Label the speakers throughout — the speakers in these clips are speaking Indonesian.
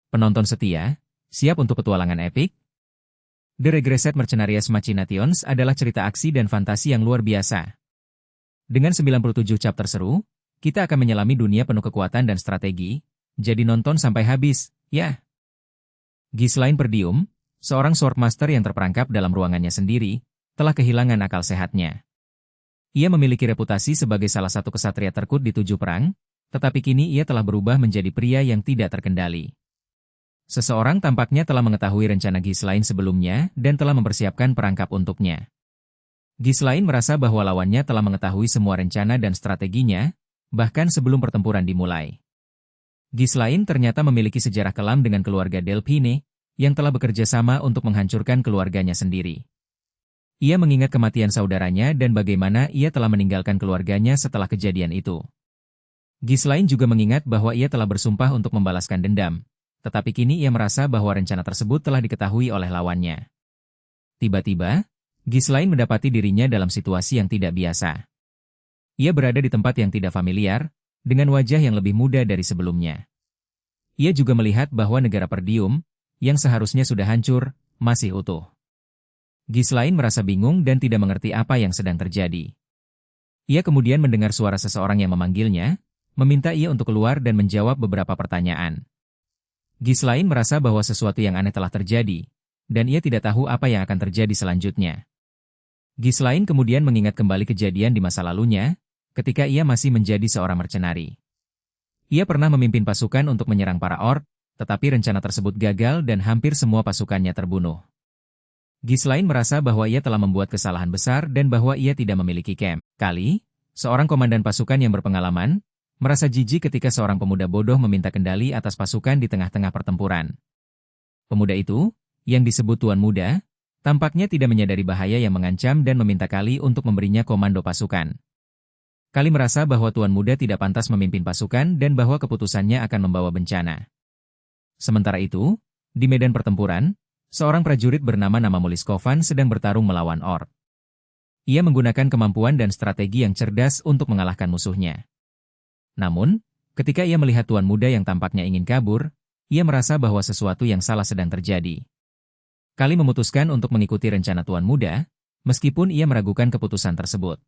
Speaker 1: Penonton setia, siap untuk petualangan epik? The Regressed Mercenarius Machinations adalah cerita aksi dan fantasi yang luar biasa. Dengan 97 chapter seru, kita akan menyelami dunia penuh kekuatan dan strategi, jadi nonton sampai habis, ya. Ghislaine Perdium, seorang swordmaster yang terperangkap dalam ruangannya sendiri, telah kehilangan akal sehatnya. Ia memiliki reputasi sebagai salah satu kesatria terkuat di 7 perang, tetapi kini ia telah berubah menjadi pria yang tidak terkendali. Seseorang tampaknya telah mengetahui rencana Ghislaine sebelumnya dan telah mempersiapkan perangkap untuknya. Ghislaine merasa bahwa lawannya telah mengetahui semua rencana dan strateginya, bahkan sebelum pertempuran dimulai. Ghislaine ternyata memiliki sejarah kelam dengan keluarga Delphine, yang telah bekerja sama untuk menghancurkan keluarganya sendiri. Ia mengingat kematian saudaranya dan bagaimana ia telah meninggalkan keluarganya setelah kejadian itu. Ghislaine juga mengingat bahwa ia telah bersumpah untuk membalaskan dendam, tetapi kini ia merasa bahwa rencana tersebut telah diketahui oleh lawannya. Tiba-tiba, Ghislaine mendapati dirinya dalam situasi yang tidak biasa. Ia berada di tempat yang tidak familiar, dengan wajah yang lebih muda dari sebelumnya. Ia juga melihat bahwa negara Perdium, yang seharusnya sudah hancur, masih utuh. Ghislaine merasa bingung dan tidak mengerti apa yang sedang terjadi. Ia kemudian mendengar suara seseorang yang memanggilnya, meminta ia untuk keluar dan menjawab beberapa pertanyaan. Ghislaine merasa bahwa sesuatu yang aneh telah terjadi, dan ia tidak tahu apa yang akan terjadi selanjutnya. Ghislaine kemudian mengingat kembali kejadian di masa lalunya, ketika ia masih menjadi seorang mercenari. Ia pernah memimpin pasukan untuk menyerang para orc, tetapi rencana tersebut gagal dan hampir semua pasukannya terbunuh. Ghislaine merasa bahwa ia telah membuat kesalahan besar dan bahwa ia tidak memiliki camp. Kali, seorang komandan pasukan yang berpengalaman, merasa jijik ketika seorang pemuda bodoh meminta kendali atas pasukan di tengah-tengah pertempuran. Pemuda itu, yang disebut Tuan Muda, tampaknya tidak menyadari bahaya yang mengancam dan meminta Kali untuk memberinya komando pasukan. Kali merasa bahwa Tuan Muda tidak pantas memimpin pasukan dan bahwa keputusannya akan membawa bencana. Sementara itu, di medan pertempuran, seorang prajurit bernama Mamulis Kovan sedang bertarung melawan orc. Ia menggunakan kemampuan dan strategi yang cerdas untuk mengalahkan musuhnya. Namun, ketika ia melihat Tuan Muda yang tampaknya ingin kabur, ia merasa bahwa sesuatu yang salah sedang terjadi. Kali memutuskan untuk mengikuti rencana Tuan Muda, meskipun ia meragukan keputusan tersebut.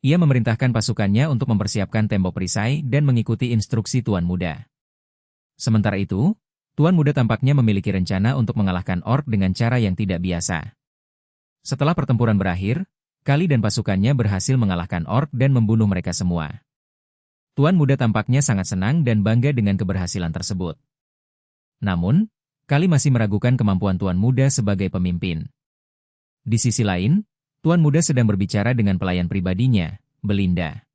Speaker 1: Ia memerintahkan pasukannya untuk mempersiapkan tembok perisai dan mengikuti instruksi Tuan Muda. Sementara itu, Tuan Muda tampaknya memiliki rencana untuk mengalahkan orc dengan cara yang tidak biasa. Setelah pertempuran berakhir, Kali dan pasukannya berhasil mengalahkan orc dan membunuh mereka semua. Tuan Muda tampaknya sangat senang dan bangga dengan keberhasilan tersebut. Namun, Kali masih meragukan kemampuan Tuan Muda sebagai pemimpin. Di sisi lain, Tuan Muda sedang berbicara dengan pelayan pribadinya, Belinda.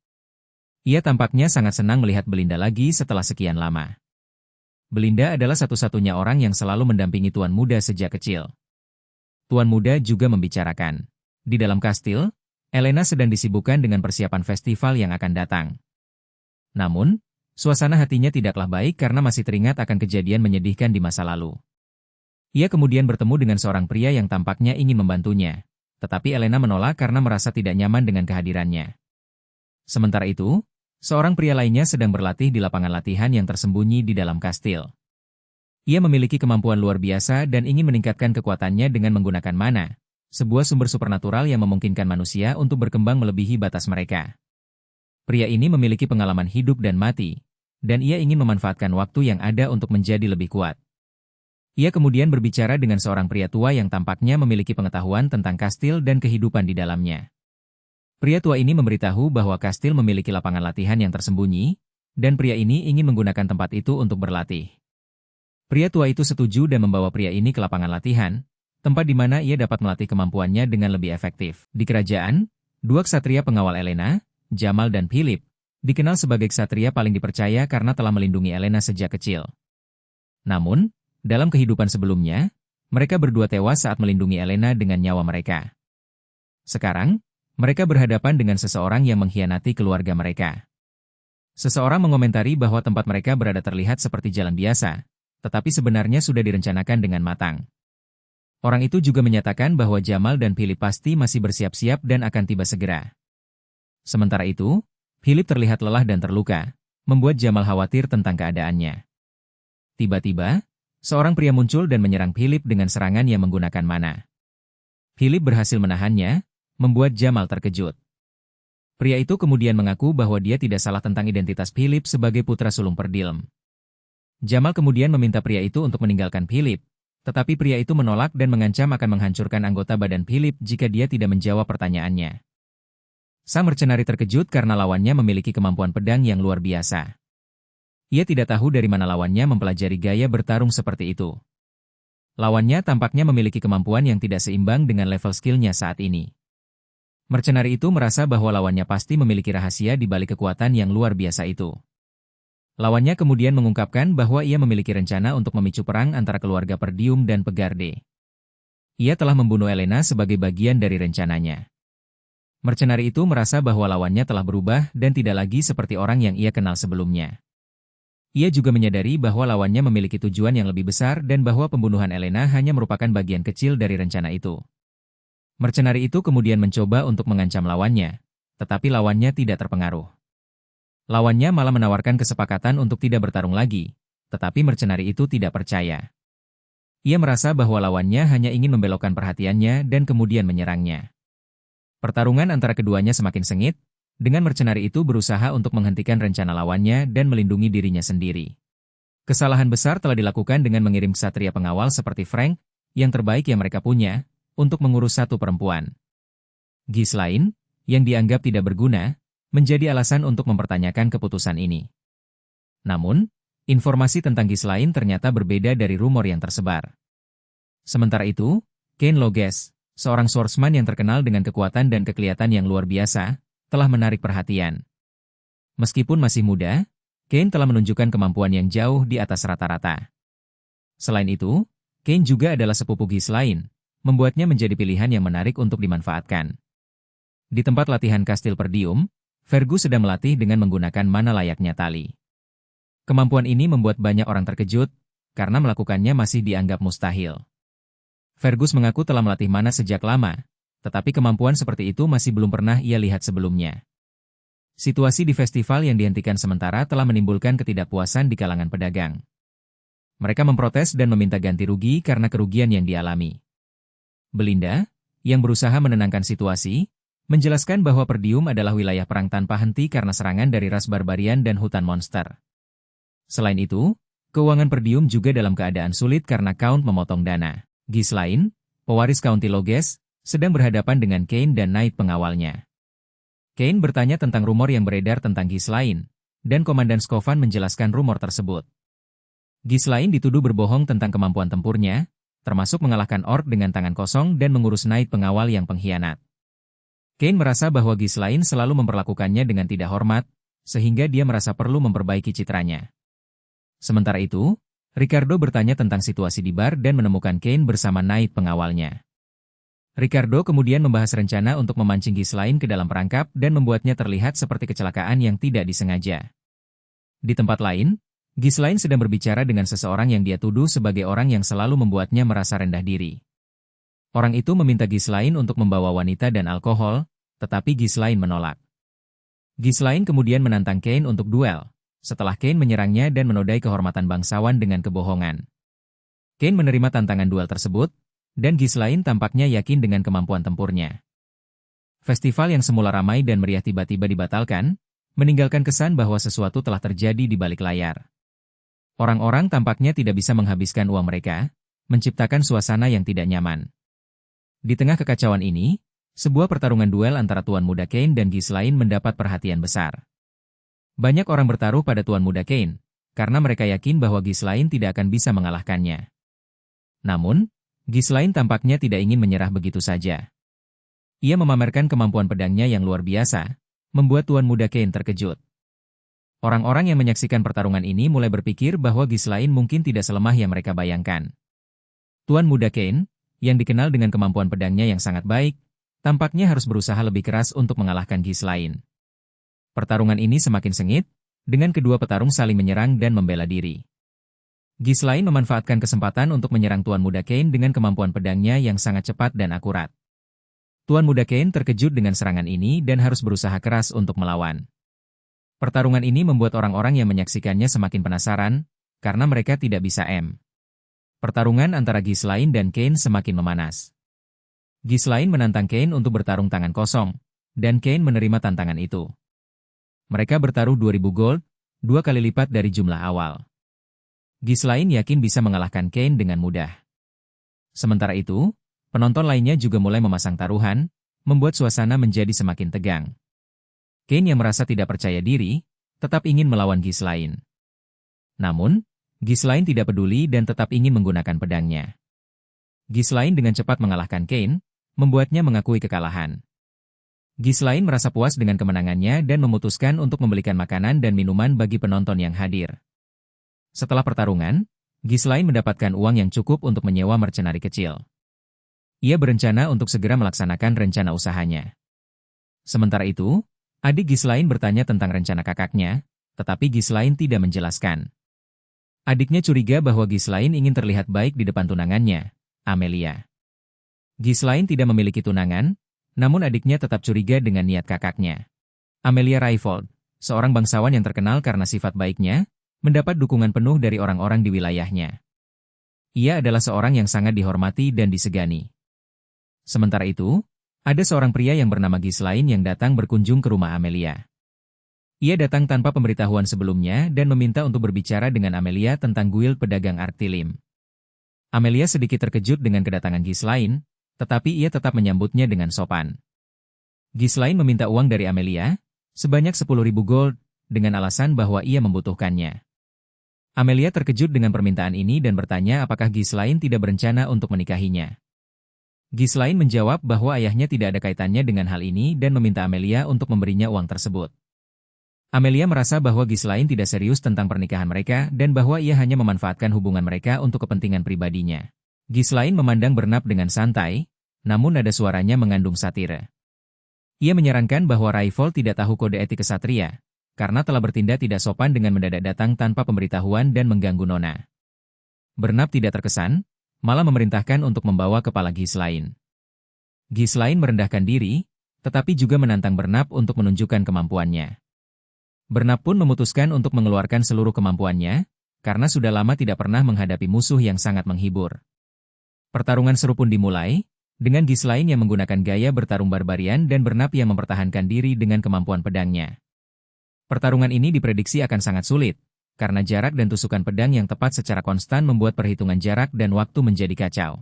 Speaker 1: Ia tampaknya sangat senang melihat Belinda lagi setelah sekian lama. Belinda adalah satu-satunya orang yang selalu mendampingi Tuan Muda sejak kecil. Tuan Muda juga membicarakan. Di dalam kastil, Elena sedang disibukkan dengan persiapan festival yang akan datang. Namun, suasana hatinya tidaklah baik karena masih teringat akan kejadian menyedihkan di masa lalu. Ia kemudian bertemu dengan seorang pria yang tampaknya ingin membantunya, tetapi Elena menolak karena merasa tidak nyaman dengan kehadirannya. Sementara itu, seorang pria lainnya sedang berlatih di lapangan latihan yang tersembunyi di dalam kastil. Ia memiliki kemampuan luar biasa dan ingin meningkatkan kekuatannya dengan menggunakan mana, sebuah sumber supernatural yang memungkinkan manusia untuk berkembang melebihi batas mereka. Pria ini memiliki pengalaman hidup dan mati, dan ia ingin memanfaatkan waktu yang ada untuk menjadi lebih kuat. Ia kemudian berbicara dengan seorang pria tua yang tampaknya memiliki pengetahuan tentang kastil dan kehidupan di dalamnya. Pria tua ini memberitahu bahwa kastil memiliki lapangan latihan yang tersembunyi, dan pria ini ingin menggunakan tempat itu untuk berlatih. Pria tua itu setuju dan membawa pria ini ke lapangan latihan, tempat di mana ia dapat melatih kemampuannya dengan lebih efektif. Di kerajaan, dua ksatria pengawal Elena, Jamal dan Philip, dikenal sebagai ksatria paling dipercaya karena telah melindungi Elena sejak kecil. Namun, dalam kehidupan sebelumnya, mereka berdua tewas saat melindungi Elena dengan nyawa mereka. Sekarang, mereka berhadapan dengan seseorang yang mengkhianati keluarga mereka. Seseorang mengomentari bahwa tempat mereka berada terlihat seperti jalan biasa, tetapi sebenarnya sudah direncanakan dengan matang. Orang itu juga menyatakan bahwa Jamal dan Philip pasti masih bersiap-siap dan akan tiba segera. Sementara itu, Philip terlihat lelah dan terluka, membuat Jamal khawatir tentang keadaannya. Tiba-tiba, seorang pria muncul dan menyerang Philip dengan serangan yang menggunakan mana. Philip berhasil menahannya, membuat Jamal terkejut. Pria itu kemudian mengaku bahwa dia tidak salah tentang identitas Philip sebagai putra sulung Perdilm. Jamal kemudian meminta pria itu untuk meninggalkan Philip, tetapi pria itu menolak dan mengancam akan menghancurkan anggota badan Philip jika dia tidak menjawab pertanyaannya. Sang mercenari terkejut karena lawannya memiliki kemampuan pedang yang luar biasa. Ia tidak tahu dari mana lawannya mempelajari gaya bertarung seperti itu. Lawannya tampaknya memiliki kemampuan yang tidak seimbang dengan level skillnya saat ini. Mercenari itu merasa bahwa lawannya pasti memiliki rahasia di balik kekuatan yang luar biasa itu. Lawannya kemudian mengungkapkan bahwa ia memiliki rencana untuk memicu perang antara keluarga Perdium dan Pegarde. Ia telah membunuh Elena sebagai bagian dari rencananya. Mercenari itu merasa bahwa lawannya telah berubah dan tidak lagi seperti orang yang ia kenal sebelumnya. Ia juga menyadari bahwa lawannya memiliki tujuan yang lebih besar dan bahwa pembunuhan Elena hanya merupakan bagian kecil dari rencana itu. Mercenari itu kemudian mencoba untuk mengancam lawannya, tetapi lawannya tidak terpengaruh. Lawannya malah menawarkan kesepakatan untuk tidak bertarung lagi, tetapi mercenari itu tidak percaya. Ia merasa bahwa lawannya hanya ingin membelokkan perhatiannya dan kemudian menyerangnya. Pertarungan antara keduanya semakin sengit, dengan mercenari itu berusaha untuk menghentikan rencana lawannya dan melindungi dirinya sendiri. Kesalahan besar telah dilakukan dengan mengirim ksatria pengawal seperti Frank, yang terbaik yang mereka punya, untuk mengurus satu perempuan. Ghislaine, yang dianggap tidak berguna, menjadi alasan untuk mempertanyakan keputusan ini. Namun, informasi tentang Ghislaine ternyata berbeda dari rumor yang tersebar. Sementara itu, Kain Loges, seorang swordsman yang terkenal dengan kekuatan dan kekelihatan yang luar biasa, telah menarik perhatian. Meskipun masih muda, Kain telah menunjukkan kemampuan yang jauh di atas rata-rata. Selain itu, Kain juga adalah sepupu Ghislaine, membuatnya menjadi pilihan yang menarik untuk dimanfaatkan. Di tempat latihan Kastil Perdium, Fergus sedang melatih dengan menggunakan mana layaknya tali. Kemampuan ini membuat banyak orang terkejut, karena melakukannya masih dianggap mustahil. Fergus mengaku telah melatih mana sejak lama, tetapi kemampuan seperti itu masih belum pernah ia lihat sebelumnya. Situasi di festival yang dihentikan sementara telah menimbulkan ketidakpuasan di kalangan pedagang. Mereka memprotes dan meminta ganti rugi karena kerugian yang dialami. Belinda, yang berusaha menenangkan situasi, menjelaskan bahwa Perdium adalah wilayah perang tanpa henti karena serangan dari ras barbarian dan hutan monster. Selain itu, keuangan Perdium juga dalam keadaan sulit karena Count memotong dana. Ghislaine, pewaris County Loges, sedang berhadapan dengan Kain dan Knight pengawalnya. Kain bertanya tentang rumor yang beredar tentang Ghislaine, dan Komandan Skovan menjelaskan rumor tersebut. Ghislaine dituduh berbohong tentang kemampuan tempurnya, termasuk mengalahkan orc dengan tangan kosong dan mengurus Knight pengawal yang pengkhianat. Kain merasa bahwa Ghislaine selalu memperlakukannya dengan tidak hormat, sehingga dia merasa perlu memperbaiki citranya. Sementara itu, Ricardo bertanya tentang situasi di bar dan menemukan Kain bersama Knight pengawalnya. Ricardo kemudian membahas rencana untuk memancing Ghislaine ke dalam perangkap dan membuatnya terlihat seperti kecelakaan yang tidak disengaja. Di tempat lain, Ghislaine sedang berbicara dengan seseorang yang dia tuduh sebagai orang yang selalu membuatnya merasa rendah diri. Orang itu meminta Ghislaine untuk membawa wanita dan alkohol, tetapi Ghislaine menolak. Ghislaine kemudian menantang Kain untuk duel, setelah Kain menyerangnya dan menodai kehormatan bangsawan dengan kebohongan. Kain menerima tantangan duel tersebut, dan Ghislaine tampaknya yakin dengan kemampuan tempurnya. Festival yang semula ramai dan meriah tiba-tiba dibatalkan, meninggalkan kesan bahwa sesuatu telah terjadi di balik layar. Orang-orang tampaknya tidak bisa menghabiskan uang mereka, menciptakan suasana yang tidak nyaman. Di tengah kekacauan ini, sebuah pertarungan duel antara Tuan Muda Kain dan Ghislaine mendapat perhatian besar. Banyak orang bertaruh pada Tuan Muda Kain, karena mereka yakin bahwa Ghislaine tidak akan bisa mengalahkannya. Namun, Ghislaine tampaknya tidak ingin menyerah begitu saja. Ia memamerkan kemampuan pedangnya yang luar biasa, membuat Tuan Muda Kain terkejut. Orang-orang yang menyaksikan pertarungan ini mulai berpikir bahwa Ghislaine mungkin tidak selemah yang mereka bayangkan. Tuan Muda Kain, yang dikenal dengan kemampuan pedangnya yang sangat baik, tampaknya harus berusaha lebih keras untuk mengalahkan Ghislaine. Pertarungan ini semakin sengit, dengan kedua petarung saling menyerang dan membela diri. Ghislaine memanfaatkan kesempatan untuk menyerang Tuan Muda Kain dengan kemampuan pedangnya yang sangat cepat dan akurat. Tuan Muda Kain terkejut dengan serangan ini dan harus berusaha keras untuk melawan. Pertarungan ini membuat orang-orang yang menyaksikannya semakin penasaran, karena mereka tidak bisa Pertarungan antara Ghislaine dan Kain semakin memanas. Ghislaine menantang Kain untuk bertarung tangan kosong, dan Kain menerima tantangan itu. Mereka bertaruh 2000 gold, 2 kali lipat dari jumlah awal. Ghislaine yakin bisa mengalahkan Kain dengan mudah. Sementara itu, penonton lainnya juga mulai memasang taruhan, membuat suasana menjadi semakin tegang. Kain yang merasa tidak percaya diri, tetap ingin melawan Ghislaine. Namun, Ghislaine tidak peduli dan tetap ingin menggunakan pedangnya. Ghislaine dengan cepat mengalahkan Kain, membuatnya mengakui kekalahan. Ghislaine merasa puas dengan kemenangannya dan memutuskan untuk membelikan makanan dan minuman bagi penonton yang hadir. Setelah pertarungan, Ghislaine mendapatkan uang yang cukup untuk menyewa mercenari kecil. Ia berencana untuk segera melaksanakan rencana usahanya. Sementara itu, adik Ghislaine bertanya tentang rencana kakaknya, tetapi Ghislaine tidak menjelaskan. Adiknya curiga bahwa Ghislaine ingin terlihat baik di depan tunangannya, Amelia. Ghislaine tidak memiliki tunangan, namun adiknya tetap curiga dengan niat kakaknya. Amelia Rayfold, seorang bangsawan yang terkenal karena sifat baiknya, mendapat dukungan penuh dari orang-orang di wilayahnya. Ia adalah seorang yang sangat dihormati dan disegani. Sementara itu, ada seorang pria yang bernama Ghislaine yang datang berkunjung ke rumah Amelia. Ia datang tanpa pemberitahuan sebelumnya dan meminta untuk berbicara dengan Amelia tentang guild pedagang Artilim. Amelia sedikit terkejut dengan kedatangan Ghislaine, tetapi ia tetap menyambutnya dengan sopan. Ghislaine meminta uang dari Amelia, sebanyak 10.000 gold, dengan alasan bahwa ia membutuhkannya. Amelia terkejut dengan permintaan ini dan bertanya apakah Ghislaine tidak berencana untuk menikahinya. Ghislaine menjawab bahwa ayahnya tidak ada kaitannya dengan hal ini dan meminta Amelia untuk memberinya uang tersebut. Amelia merasa bahwa Ghislaine tidak serius tentang pernikahan mereka dan bahwa ia hanya memanfaatkan hubungan mereka untuk kepentingan pribadinya. Ghislaine memandang Bernap dengan santai, namun nada suaranya mengandung satire. Ia menyarankan bahwa Rayfold tidak tahu kode etik kesatria, karena telah bertindak tidak sopan dengan mendadak datang tanpa pemberitahuan dan mengganggu Nona. Bernap tidak terkesan, malah memerintahkan untuk membawa kepala Ghislaine. Ghislaine merendahkan diri, tetapi juga menantang Bernap untuk menunjukkan kemampuannya. Bernap pun memutuskan untuk mengeluarkan seluruh kemampuannya, karena sudah lama tidak pernah menghadapi musuh yang sangat menghibur. Pertarungan seru pun dimulai, dengan Ghislaine yang menggunakan gaya bertarung barbarian dan Bernap yang mempertahankan diri dengan kemampuan pedangnya. Pertarungan ini diprediksi akan sangat sulit, karena jarak dan tusukan pedang yang tepat secara konstan membuat perhitungan jarak dan waktu menjadi kacau.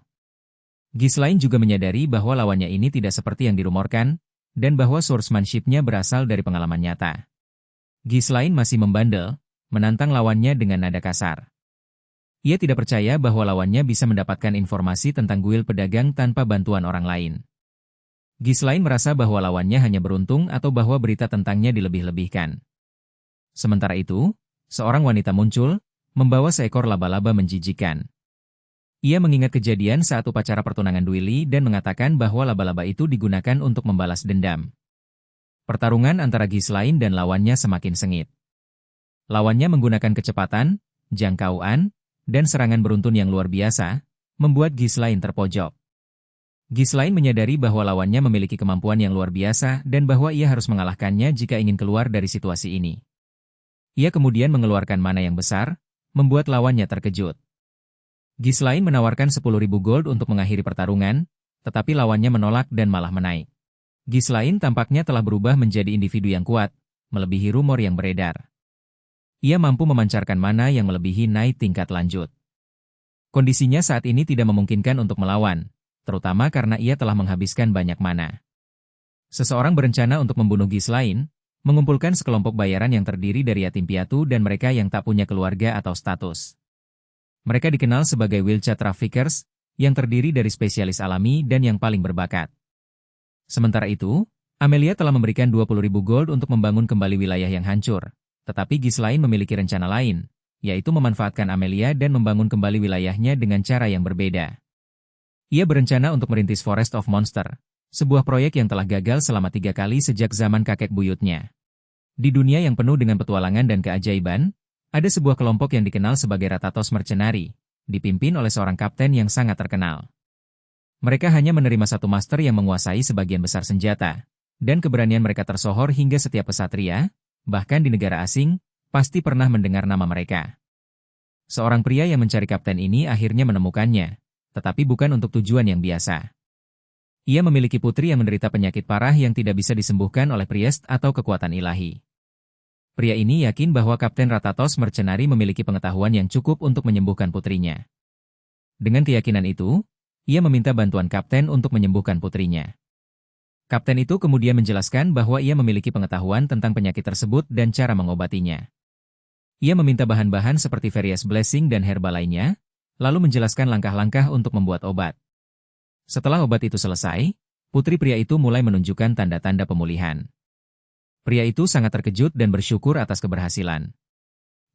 Speaker 1: Ghislaine juga menyadari bahwa lawannya ini tidak seperti yang dirumorkan, dan bahwa swordsmanship-nya berasal dari pengalaman nyata. Ghislaine masih membandel, menantang lawannya dengan nada kasar. Ia tidak percaya bahwa lawannya bisa mendapatkan informasi tentang guild pedagang tanpa bantuan orang lain. Ghislaine merasa bahwa lawannya hanya beruntung atau bahwa berita tentangnya dilebih-lebihkan. Sementara itu, seorang wanita muncul, membawa seekor laba-laba menjijikan. Ia mengingat kejadian saat upacara pertunangan Dwili dan mengatakan bahwa laba-laba itu digunakan untuk membalas dendam. Pertarungan antara Ghislaine dan lawannya semakin sengit. Lawannya menggunakan kecepatan, jangkauan, dan serangan beruntun yang luar biasa, membuat Ghislaine terpojok. Ghislaine menyadari bahwa lawannya memiliki kemampuan yang luar biasa dan bahwa ia harus mengalahkannya jika ingin keluar dari situasi ini. Ia kemudian mengeluarkan mana yang besar, membuat lawannya terkejut. Ghislaine menawarkan 10.000 gold untuk mengakhiri pertarungan, tetapi lawannya menolak dan malah menaik. Ghislaine tampaknya telah berubah menjadi individu yang kuat, melebihi rumor yang beredar. Ia mampu memancarkan mana yang melebihi naik tingkat lanjut. Kondisinya saat ini tidak memungkinkan untuk melawan, terutama karena ia telah menghabiskan banyak mana. Seseorang berencana untuk membunuh Ghislaine, mengumpulkan sekelompok bayaran yang terdiri dari yatim piatu dan mereka yang tak punya keluarga atau status. Mereka dikenal sebagai wheelchair traffickers, yang terdiri dari spesialis alami dan yang paling berbakat. Sementara itu, Amelia telah memberikan 20.000 gold untuk membangun kembali wilayah yang hancur, tetapi Ghislaine memiliki rencana lain, yaitu memanfaatkan Amelia dan membangun kembali wilayahnya dengan cara yang berbeda. Ia berencana untuk merintis Forest of Monster, sebuah proyek yang telah gagal selama 3 kali sejak zaman kakek buyutnya. Di dunia yang penuh dengan petualangan dan keajaiban, ada sebuah kelompok yang dikenal sebagai Ratatos Mercenari, dipimpin oleh seorang kapten yang sangat terkenal. Mereka hanya menerima satu master yang menguasai sebagian besar senjata, dan keberanian mereka tersohor hingga setiap kesatria, bahkan di negara asing, pasti pernah mendengar nama mereka. seorang pria yang mencari kapten ini akhirnya menemukannya, tetapi bukan untuk tujuan yang biasa. Ia memiliki putri yang menderita penyakit parah yang tidak bisa disembuhkan oleh priest atau kekuatan ilahi. Pria ini yakin bahwa Kapten Ratatos Mercenari memiliki pengetahuan yang cukup untuk menyembuhkan putrinya. Dengan keyakinan itu, ia meminta bantuan kapten untuk menyembuhkan putrinya. Kapten itu kemudian menjelaskan bahwa ia memiliki pengetahuan tentang penyakit tersebut dan cara mengobatinya. Ia meminta bahan-bahan seperti various blessing dan herba lainnya, lalu menjelaskan langkah-langkah untuk membuat obat. Setelah obat itu selesai, putri pria itu mulai menunjukkan tanda-tanda pemulihan. Pria itu sangat terkejut dan bersyukur atas keberhasilan.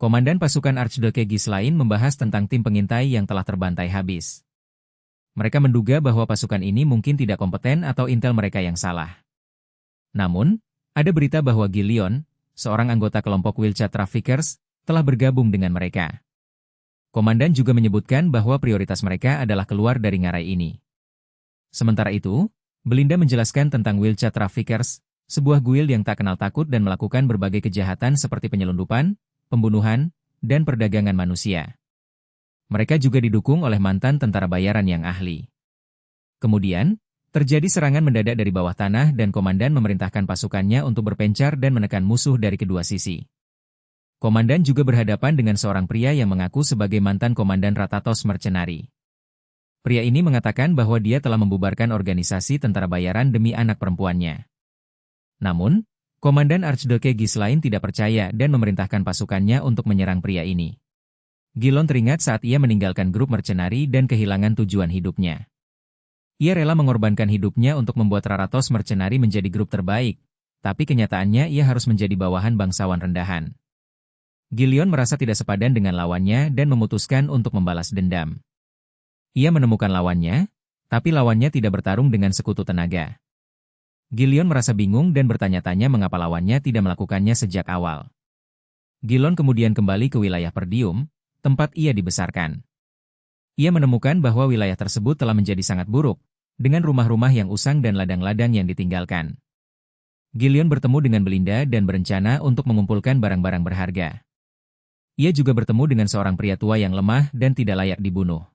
Speaker 1: Komandan pasukan Archduke Ghislain membahas tentang tim pengintai yang telah terbantai habis. Mereka menduga bahwa pasukan ini mungkin tidak kompeten atau intel mereka yang salah. Namun, ada berita bahwa Gillion, seorang anggota kelompok Wilcha Traffickers, telah bergabung dengan mereka. Komandan juga menyebutkan bahwa prioritas mereka adalah keluar dari ngarai ini. Sementara itu, Belinda menjelaskan tentang Wilcha Traffickers, sebuah guild yang tak kenal takut dan melakukan berbagai kejahatan seperti penyelundupan, pembunuhan, dan perdagangan manusia. Mereka juga didukung oleh mantan tentara bayaran yang ahli. Kemudian, terjadi serangan mendadak dari bawah tanah dan komandan memerintahkan pasukannya untuk berpencar dan menekan musuh dari kedua sisi. Komandan juga berhadapan dengan seorang pria yang mengaku sebagai mantan komandan Ratatos Mercenari. Pria ini mengatakan bahwa dia telah membubarkan organisasi tentara bayaran demi anak perempuannya. Namun, Komandan Archduke Ghislain tidak percaya dan memerintahkan pasukannya untuk menyerang pria ini. Gilon teringat saat ia meninggalkan grup mercenari dan kehilangan tujuan hidupnya. Ia rela mengorbankan hidupnya untuk membuat Ratatos Mercenari menjadi grup terbaik, tapi kenyataannya ia harus menjadi bawahan bangsawan rendahan. Gillion merasa tidak sepadan dengan lawannya dan memutuskan untuk membalas dendam. Ia menemukan lawannya, tapi lawannya tidak bertarung dengan sekutu tenaga. Gillion merasa bingung dan bertanya-tanya mengapa lawannya tidak melakukannya sejak awal. Gillion kemudian kembali ke wilayah Perdium, tempat ia dibesarkan. Ia menemukan bahwa wilayah tersebut telah menjadi sangat buruk, dengan rumah-rumah yang usang dan ladang-ladang yang ditinggalkan. Gillion bertemu dengan Belinda dan berencana untuk mengumpulkan barang-barang berharga. Ia juga bertemu dengan seorang pria tua yang lemah dan tidak layak dibunuh.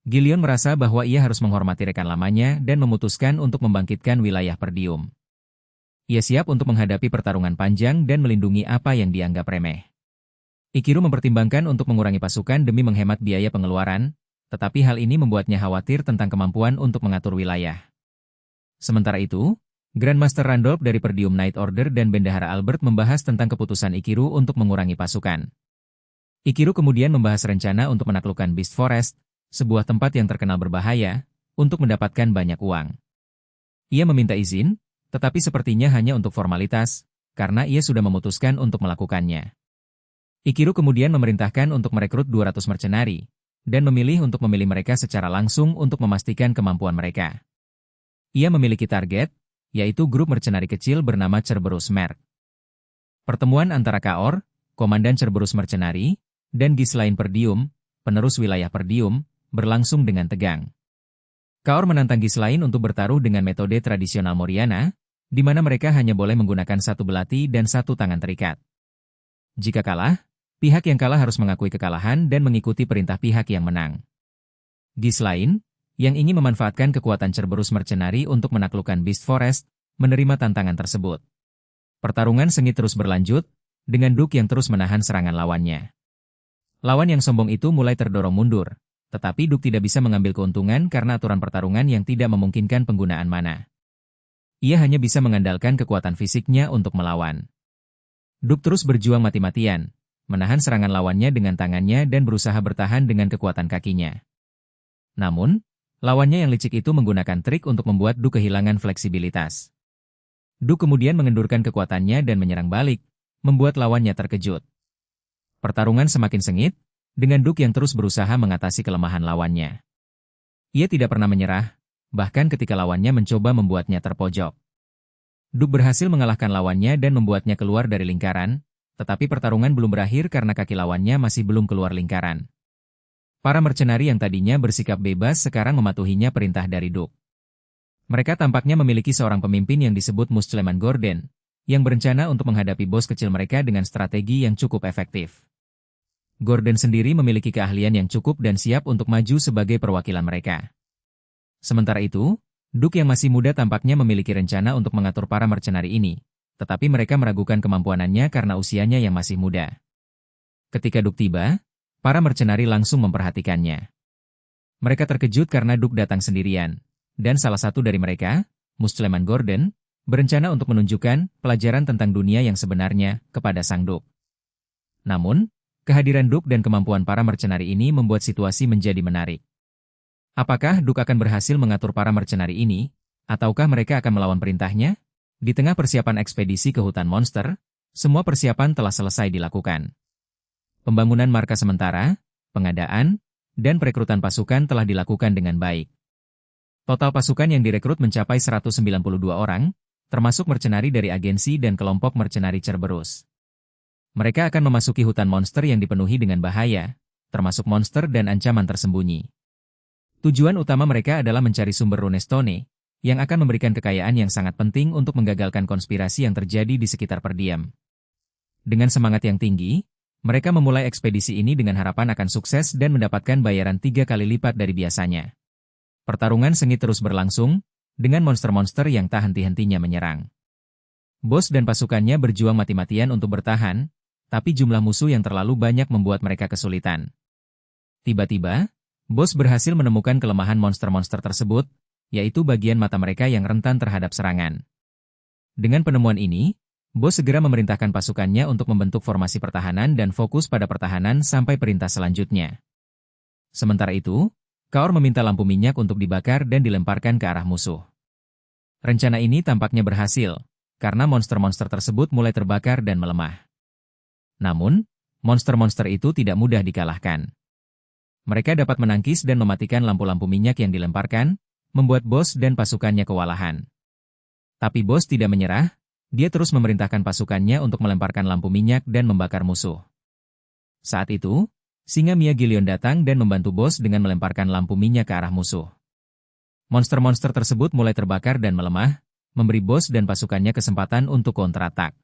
Speaker 1: Gillion merasa bahwa ia harus menghormati rekan lamanya dan memutuskan untuk membangkitkan wilayah Perdium. Ia siap untuk menghadapi pertarungan panjang dan melindungi apa yang dianggap remeh. Ikiru mempertimbangkan untuk mengurangi pasukan demi menghemat biaya pengeluaran, tetapi hal ini membuatnya khawatir tentang kemampuan untuk mengatur wilayah. Sementara itu, Grandmaster Randolph dari Perdium Night Order dan Bendahara Albert membahas tentang keputusan Ikiru untuk mengurangi pasukan. Ikiru kemudian membahas rencana untuk menaklukkan Beast Forest, sebuah tempat yang terkenal berbahaya, untuk mendapatkan banyak uang. Ia meminta izin, tetapi sepertinya hanya untuk formalitas, karena ia sudah memutuskan untuk melakukannya. Ikiru kemudian memerintahkan untuk merekrut 200 mercenari, dan memilih untuk memilih mereka secara langsung untuk memastikan kemampuan mereka. Ia memiliki target, yaitu grup mercenari kecil bernama Cerberus Merc. Pertemuan antara Kaor, Komandan Cerberus Mercenari, dan Ghislain Perdium, penerus wilayah Perdium, berlangsung dengan tegang. Kaor menantang Ghislain untuk bertaruh dengan metode tradisional Moriana, di mana mereka hanya boleh menggunakan satu belati dan satu tangan terikat. Jika kalah, pihak yang kalah harus mengakui kekalahan dan mengikuti perintah pihak yang menang. Ghislain, yang ingin memanfaatkan kekuatan Cerberus Mercenari untuk menaklukkan Beast Forest, menerima tantangan tersebut. Pertarungan sengit terus berlanjut, dengan Duke yang terus menahan serangan lawannya. Lawan yang sombong itu mulai terdorong mundur, tetapi Duke tidak bisa mengambil keuntungan karena aturan pertarungan yang tidak memungkinkan penggunaan mana. Ia hanya bisa mengandalkan kekuatan fisiknya untuk melawan. Duke terus berjuang mati-matian, menahan serangan lawannya dengan tangannya dan berusaha bertahan dengan kekuatan kakinya. Namun, lawannya yang licik itu menggunakan trik untuk membuat Duke kehilangan fleksibilitas. Duke kemudian mengendurkan kekuatannya dan menyerang balik, membuat lawannya terkejut. Pertarungan semakin sengit, dengan Duke yang terus berusaha mengatasi kelemahan lawannya. Ia tidak pernah menyerah, bahkan ketika lawannya mencoba membuatnya terpojok. Duke berhasil mengalahkan lawannya dan membuatnya keluar dari lingkaran, tetapi pertarungan belum berakhir karena kaki lawannya masih belum keluar lingkaran. Para mercenari yang tadinya bersikap bebas sekarang mematuhinya perintah dari Duke. Mereka tampaknya memiliki seorang pemimpin yang disebut Muschleman Gordon, yang berencana untuk menghadapi bos kecil mereka dengan strategi yang cukup efektif. Gordon sendiri memiliki keahlian yang cukup dan siap untuk maju sebagai perwakilan mereka. Sementara itu, Duke yang masih muda tampaknya memiliki rencana untuk mengatur para mercenari ini, tetapi mereka meragukan kemampuannya karena usianya yang masih muda. Ketika Duke tiba, para mercenari langsung memperhatikannya. Mereka terkejut karena Duke datang sendirian, dan salah satu dari mereka, Muscleman Gordon, berencana untuk menunjukkan pelajaran tentang dunia yang sebenarnya kepada sang Duke. Namun, kehadiran Duke dan kemampuan para mercenari ini membuat situasi menjadi menarik. Apakah Duke akan berhasil mengatur para mercenari ini, ataukah mereka akan melawan perintahnya? Di tengah persiapan ekspedisi ke hutan monster, semua persiapan telah selesai dilakukan. Pembangunan markas sementara, pengadaan, dan perekrutan pasukan telah dilakukan dengan baik. Total pasukan yang direkrut mencapai 192 orang, termasuk mercenari dari agensi dan kelompok mercenari Cerberus. Mereka akan memasuki hutan monster yang dipenuhi dengan bahaya, termasuk monster dan ancaman tersembunyi. Tujuan utama mereka adalah mencari sumber runestone, yang akan memberikan kekayaan yang sangat penting untuk menggagalkan konspirasi yang terjadi di sekitar perdiam. Dengan semangat yang tinggi, mereka memulai ekspedisi ini dengan harapan akan sukses dan mendapatkan bayaran 3 kali lipat dari biasanya. Pertarungan sengit terus berlangsung, dengan monster-monster yang tak henti-hentinya menyerang. Bos dan pasukannya berjuang mati-matian untuk bertahan, tapi jumlah musuh yang terlalu banyak membuat mereka kesulitan. Tiba-tiba, Bos berhasil menemukan kelemahan monster-monster tersebut, yaitu bagian mata mereka yang rentan terhadap serangan. Dengan penemuan ini, Bos segera memerintahkan pasukannya untuk membentuk formasi pertahanan dan fokus pada pertahanan sampai perintah selanjutnya. Sementara itu, Kaor meminta lampu minyak untuk dibakar dan dilemparkan ke arah musuh. Rencana ini tampaknya berhasil, karena monster-monster tersebut mulai terbakar dan melemah. Namun, monster-monster itu tidak mudah dikalahkan. Mereka dapat menangkis dan mematikan lampu-lampu minyak yang dilemparkan, membuat Bos dan pasukannya kewalahan. Tapi Bos tidak menyerah, dia terus memerintahkan pasukannya untuk melemparkan lampu minyak dan membakar musuh. Saat itu, Singa Mia Gillion datang dan membantu Bos dengan melemparkan lampu minyak ke arah musuh. Monster-monster tersebut mulai terbakar dan melemah, memberi Bos dan pasukannya kesempatan untuk kontratak.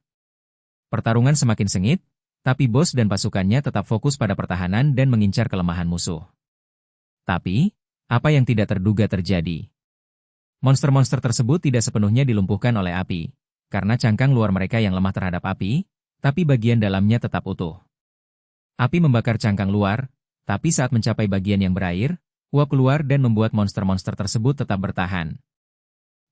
Speaker 1: Pertarungan semakin sengit, tapi Bos dan pasukannya tetap fokus pada pertahanan dan mengincar kelemahan musuh. Tapi, apa yang tidak terduga terjadi? Monster-monster tersebut tidak sepenuhnya dilumpuhkan oleh api, karena cangkang luar mereka yang lemah terhadap api, tapi bagian dalamnya tetap utuh. Api membakar cangkang luar, tapi saat mencapai bagian yang berair, uap keluar dan membuat monster-monster tersebut tetap bertahan.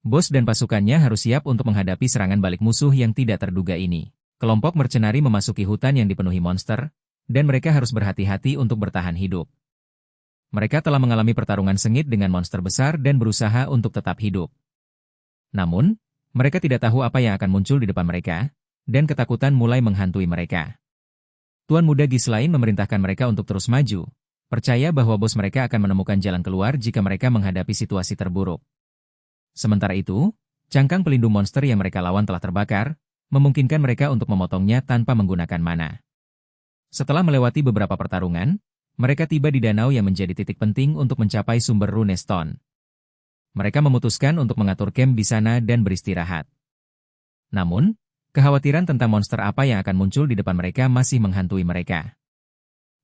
Speaker 1: Bos dan pasukannya harus siap untuk menghadapi serangan balik musuh yang tidak terduga ini. Kelompok mercenari memasuki hutan yang dipenuhi monster, dan mereka harus berhati-hati untuk bertahan hidup. Mereka telah mengalami pertarungan sengit dengan monster besar dan berusaha untuk tetap hidup. Namun, mereka tidak tahu apa yang akan muncul di depan mereka, dan ketakutan mulai menghantui mereka. Tuan Muda Ghislaine memerintahkan mereka untuk terus maju, percaya bahwa bos mereka akan menemukan jalan keluar jika mereka menghadapi situasi terburuk. Sementara itu, cangkang pelindung monster yang mereka lawan telah terbakar, memungkinkan mereka untuk memotongnya tanpa menggunakan mana. Setelah melewati beberapa pertarungan, mereka tiba di danau yang menjadi titik penting untuk mencapai sumber Runestone. Mereka memutuskan untuk mengatur camp di sana dan beristirahat. Namun, kekhawatiran tentang monster apa yang akan muncul di depan mereka masih menghantui mereka.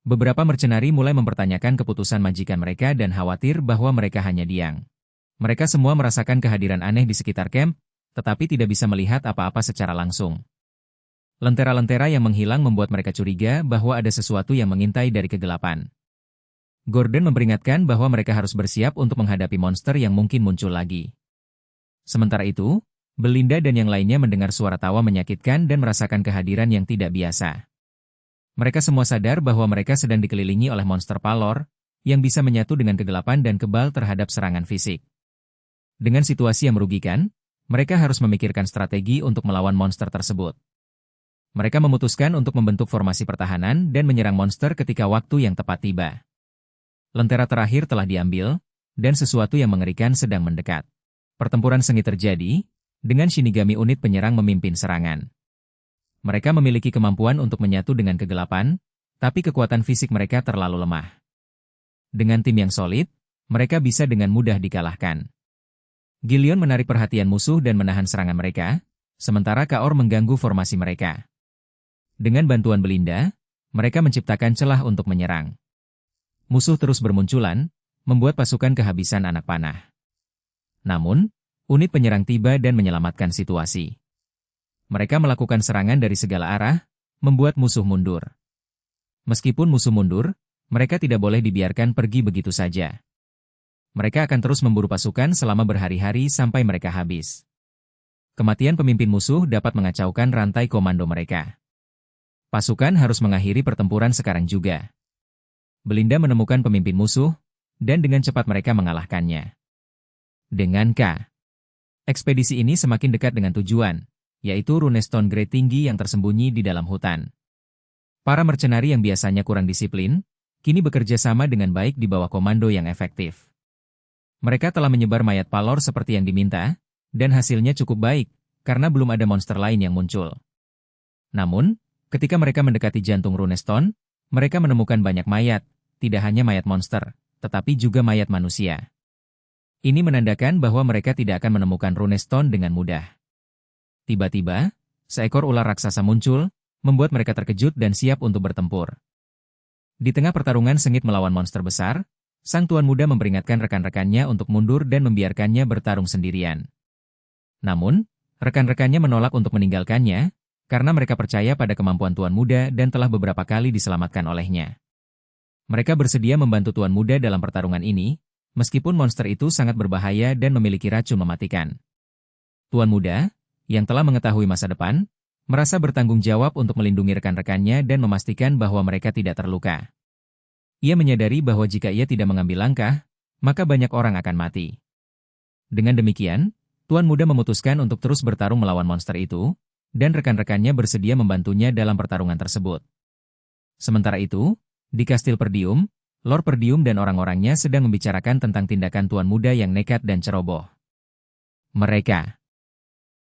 Speaker 1: Beberapa mercenari mulai mempertanyakan keputusan majikan mereka dan khawatir bahwa mereka hanya diang. Mereka semua merasakan kehadiran aneh di sekitar camp, tetapi tidak bisa melihat apa-apa secara langsung. Lentera-lentera yang menghilang membuat mereka curiga bahwa ada sesuatu yang mengintai dari kegelapan. Gordon memperingatkan bahwa mereka harus bersiap untuk menghadapi monster yang mungkin muncul lagi. Sementara itu, Belinda dan yang lainnya mendengar suara tawa menyakitkan dan merasakan kehadiran yang tidak biasa. Mereka semua sadar bahwa mereka sedang dikelilingi oleh monster palor, yang bisa menyatu dengan kegelapan dan kebal terhadap serangan fisik. Dengan situasi yang merugikan, mereka harus memikirkan strategi untuk melawan monster tersebut. Mereka memutuskan untuk membentuk formasi pertahanan dan menyerang monster ketika waktu yang tepat tiba. Lentera terakhir telah diambil, dan sesuatu yang mengerikan sedang mendekat. Pertempuran sengit terjadi, dengan Shinigami unit penyerang memimpin serangan. Mereka memiliki kemampuan untuk menyatu dengan kegelapan, tapi kekuatan fisik mereka terlalu lemah. Dengan tim yang solid, mereka bisa dengan mudah dikalahkan. Gillion menarik perhatian musuh dan menahan serangan mereka, sementara Kaor mengganggu formasi mereka. Dengan bantuan Belinda, Mereka menciptakan celah untuk menyerang. Musuh terus bermunculan, membuat pasukan kehabisan anak panah. Namun, unit penyerang tiba dan menyelamatkan situasi. Mereka melakukan serangan dari segala arah, membuat musuh mundur. Meskipun musuh mundur, mereka tidak boleh dibiarkan pergi begitu saja. Mereka akan terus memburu pasukan selama berhari-hari sampai mereka habis. Kematian pemimpin musuh dapat mengacaukan rantai komando mereka. Pasukan harus mengakhiri pertempuran sekarang juga. Belinda menemukan pemimpin musuh, dan dengan cepat mereka mengalahkannya. Dengan ekspedisi ini semakin dekat dengan tujuan, yaitu Runestone Great tinggi yang tersembunyi di dalam hutan. Para mercenari yang biasanya kurang disiplin, kini bekerja sama dengan baik di bawah komando yang efektif. Mereka telah menyebar mayat Palor seperti yang diminta, dan hasilnya cukup baik, karena belum ada monster lain yang muncul. Namun, ketika mereka mendekati jantung Runestone, mereka menemukan banyak mayat, tidak hanya mayat monster, tetapi juga mayat manusia. Ini menandakan bahwa mereka tidak akan menemukan Runestone dengan mudah. Tiba-tiba, seekor ular raksasa muncul, membuat mereka terkejut dan siap untuk bertempur. Di tengah pertarungan sengit melawan monster besar, sang tuan muda memperingatkan rekan-rekannya untuk mundur dan membiarkannya bertarung sendirian. Namun, rekan-rekannya menolak untuk meninggalkannya, karena mereka percaya pada kemampuan tuan muda dan telah beberapa kali diselamatkan olehnya. Mereka bersedia membantu tuan muda dalam pertarungan ini, meskipun monster itu sangat berbahaya dan memiliki racun mematikan. Tuan muda, yang telah mengetahui masa depan, merasa bertanggung jawab untuk melindungi rekan-rekannya dan memastikan bahwa mereka tidak terluka. Ia menyadari bahwa jika ia tidak mengambil langkah, maka banyak orang akan mati. Dengan demikian, tuan muda memutuskan untuk terus bertarung melawan monster itu, dan rekan-rekannya bersedia membantunya dalam pertarungan tersebut. Sementara itu, di Kastil Perdium, Lord Perdium dan orang-orangnya sedang membicarakan tentang tindakan tuan muda yang nekat dan ceroboh.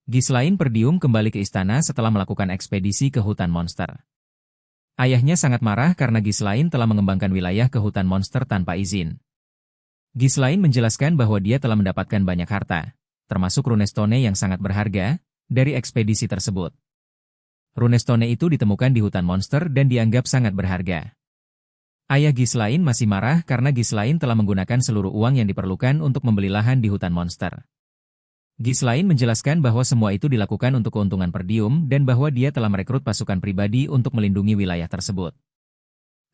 Speaker 1: Ghislaine Perdium kembali ke istana setelah melakukan ekspedisi ke hutan monster. Ayahnya sangat marah karena Ghislaine telah mengembangkan wilayah ke hutan monster tanpa izin. Ghislaine menjelaskan bahwa dia telah mendapatkan banyak harta, termasuk Runestone yang sangat berharga, dari ekspedisi tersebut. Runestone itu ditemukan di hutan monster dan dianggap sangat berharga. Ayah Ghislaine masih marah karena Ghislaine telah menggunakan seluruh uang yang diperlukan untuk membeli lahan di hutan monster. Ghislaine menjelaskan bahwa semua itu dilakukan untuk keuntungan Perdium dan bahwa dia telah merekrut pasukan pribadi untuk melindungi wilayah tersebut.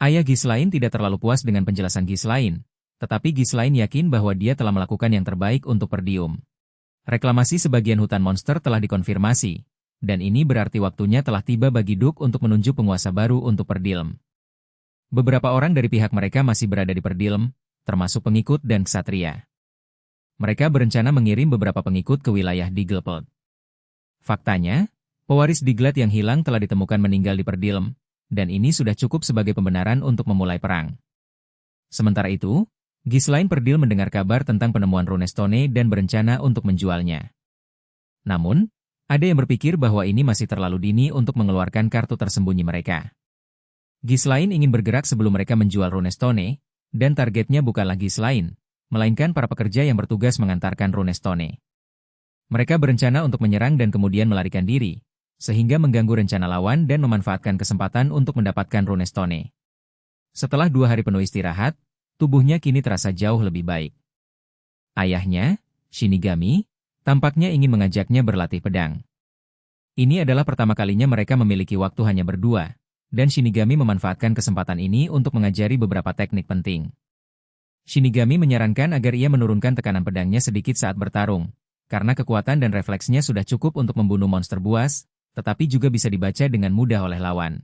Speaker 1: Ayah Ghislaine tidak terlalu puas dengan penjelasan Ghislaine, tetapi Ghislaine yakin bahwa dia telah melakukan yang terbaik untuk Perdium. Reklamasi sebagian hutan monster telah dikonfirmasi, dan ini berarti waktunya telah tiba bagi Duke untuk menunjuk penguasa baru untuk Perdilm. Beberapa orang dari pihak mereka masih berada di Perdilm, termasuk pengikut dan ksatria. Mereka berencana mengirim beberapa pengikut ke wilayah Diglpod. Faktanya, pewaris Diglett yang hilang telah ditemukan meninggal di Perdilm, dan ini sudah cukup sebagai pembenaran untuk memulai perang. Sementara itu, Ghislaine Perdilm mendengar kabar tentang penemuan Runestone dan berencana untuk menjualnya. Namun, ada yang berpikir bahwa ini masih terlalu dini untuk mengeluarkan kartu tersembunyi mereka. Ghislaine ingin bergerak sebelum mereka menjual Runestone, dan targetnya bukanlah Ghislaine, melainkan para pekerja yang bertugas mengantarkan Runestone. Mereka berencana untuk menyerang dan kemudian melarikan diri, sehingga mengganggu rencana lawan dan memanfaatkan kesempatan untuk mendapatkan Runestone. Setelah 2 hari penuh istirahat, tubuhnya kini terasa jauh lebih baik. Ayahnya, Shinigami, tampaknya ingin mengajaknya berlatih pedang. Ini adalah pertama kalinya mereka memiliki waktu hanya berdua, dan Shinigami memanfaatkan kesempatan ini untuk mengajari beberapa teknik penting. Shinigami menyarankan agar ia menurunkan tekanan pedangnya sedikit saat bertarung, karena kekuatan dan refleksnya sudah cukup untuk membunuh monster buas, tetapi juga bisa dibaca dengan mudah oleh lawan.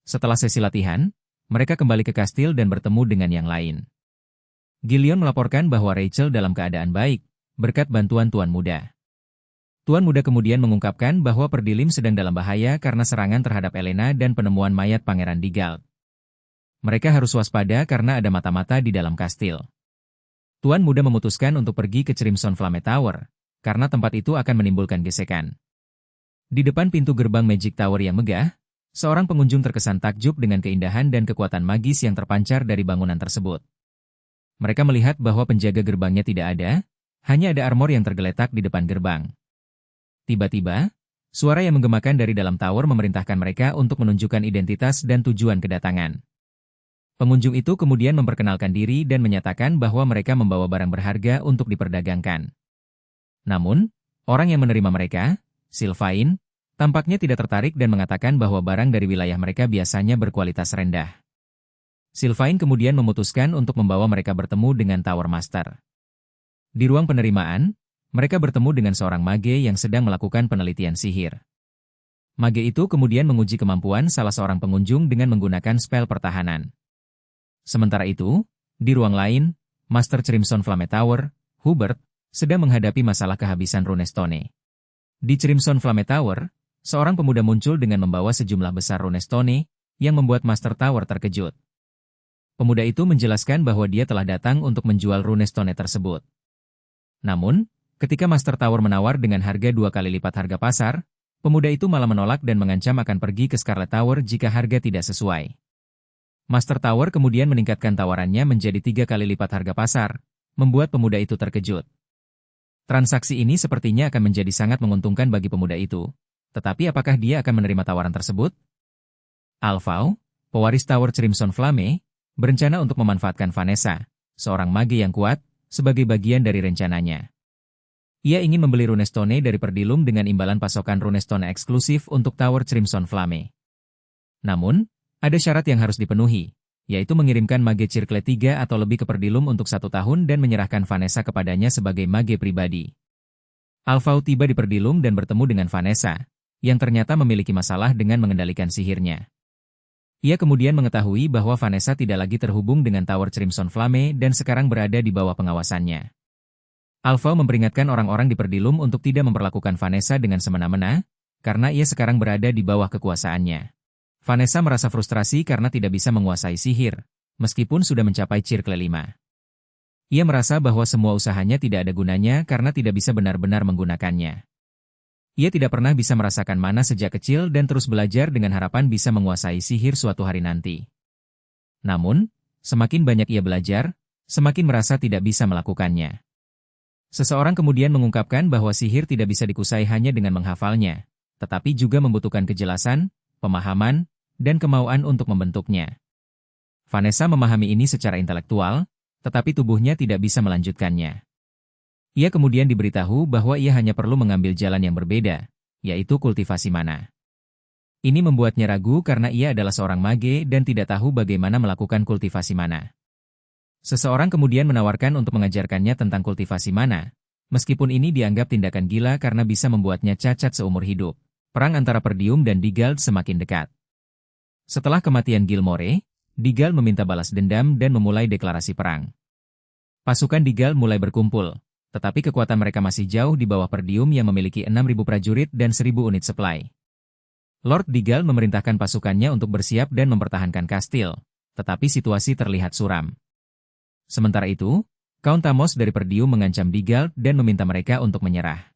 Speaker 1: Setelah sesi latihan, mereka kembali ke kastil dan bertemu dengan yang lain. Gillion melaporkan bahwa Rachel dalam keadaan baik, berkat bantuan Tuan Muda. Tuan Muda kemudian mengungkapkan bahwa Perdilm sedang dalam bahaya karena serangan terhadap Elena dan penemuan mayat Pangeran Digald. Mereka harus waspada karena ada mata-mata di dalam kastil. Tuan Muda memutuskan untuk pergi ke Crimson Flame Tower, karena tempat itu akan menimbulkan gesekan. Di depan pintu gerbang Magic Tower yang megah, seorang pengunjung terkesan takjub dengan keindahan dan kekuatan magis yang terpancar dari bangunan tersebut. Mereka melihat bahwa penjaga gerbangnya tidak ada, hanya ada armor yang tergeletak di depan gerbang. Tiba-tiba, Suara yang menggemakan dari dalam tower memerintahkan mereka untuk menunjukkan identitas dan tujuan kedatangan. Pengunjung itu kemudian memperkenalkan diri dan menyatakan bahwa mereka membawa barang berharga untuk diperdagangkan. Namun, orang yang menerima mereka, Sylvain, tampaknya tidak tertarik dan mengatakan bahwa barang dari wilayah mereka biasanya berkualitas rendah. Sylvain kemudian memutuskan untuk membawa mereka bertemu dengan Tower Master. Di ruang penerimaan, mereka bertemu dengan seorang mage yang sedang melakukan penelitian sihir. Mage itu kemudian menguji kemampuan salah seorang pengunjung dengan menggunakan spell pertahanan. Sementara itu, di ruang lain, Master Crimson Flame Tower, Hubert, sedang menghadapi masalah kehabisan runestone. Di Crimson Flame Tower, seorang pemuda muncul dengan membawa sejumlah besar runestone, yang membuat Master Tower terkejut. Pemuda itu menjelaskan bahwa dia telah datang untuk menjual runestone tersebut. Namun, ketika Master Tower menawar dengan harga 2 kali lipat harga pasar, pemuda itu malah menolak dan mengancam akan pergi ke Scarlet Tower jika harga tidak sesuai. Master Tower kemudian meningkatkan tawarannya menjadi 3 kali lipat harga pasar, membuat pemuda itu terkejut. Transaksi ini sepertinya akan menjadi sangat menguntungkan bagi pemuda itu. Tetapi apakah dia akan menerima tawaran tersebut? Alphau, pewaris Tower Crimson Flame, berencana untuk memanfaatkan Vanessa, seorang mage yang kuat, sebagai bagian dari rencananya. Ia ingin membeli runestone dari Perdilum dengan imbalan pasokan runestone eksklusif untuk Tower Crimson Flame. Namun, ada syarat yang harus dipenuhi, yaitu mengirimkan mage Circle 3 atau lebih ke Perdilum untuk 1 tahun dan menyerahkan Vanessa kepadanya sebagai mage pribadi. Alphau tiba di Perdilum dan bertemu dengan Vanessa, yang ternyata memiliki masalah dengan mengendalikan sihirnya. Ia kemudian mengetahui bahwa Vanessa tidak lagi terhubung dengan Tower Crimson Flame dan sekarang berada di bawah pengawasannya. Alphau memperingatkan orang-orang di Perdilum untuk tidak memperlakukan Vanessa dengan semena-mena, karena ia sekarang berada di bawah kekuasaannya. Vanessa merasa frustrasi karena tidak bisa menguasai sihir, meskipun sudah mencapai Circle 5. Ia merasa bahwa semua usahanya tidak ada gunanya karena tidak bisa benar-benar menggunakannya. Ia tidak pernah bisa merasakan mana sejak kecil dan terus belajar dengan harapan bisa menguasai sihir suatu hari nanti. Namun, semakin banyak ia belajar, semakin merasa tidak bisa melakukannya. Seseorang kemudian mengungkapkan bahwa sihir tidak bisa dikuasai hanya dengan menghafalnya, tetapi juga membutuhkan kejelasan, pemahaman, dan kemauan untuk membentuknya. Vanessa memahami ini secara intelektual, tetapi tubuhnya tidak bisa melanjutkannya. Ia kemudian diberitahu bahwa ia hanya perlu mengambil jalan yang berbeda, yaitu kultivasi mana. Ini membuatnya ragu karena ia adalah seorang mage dan tidak tahu bagaimana melakukan kultivasi mana. Seseorang kemudian menawarkan untuk mengajarkannya tentang kultivasi mana, meskipun ini dianggap tindakan gila karena bisa membuatnya cacat seumur hidup. Perang antara Perdium dan Digald semakin dekat. Setelah kematian Gilmore, Digald meminta balas dendam dan memulai deklarasi perang. Pasukan Digald mulai berkumpul, tetapi kekuatan mereka masih jauh di bawah Perdium yang memiliki 6.000 prajurit dan 1.000 unit supply. Lord Digald memerintahkan pasukannya untuk bersiap dan mempertahankan kastil, tetapi situasi terlihat suram. Sementara itu, Count Amos dari Perdium mengancam Digald dan meminta mereka untuk menyerah.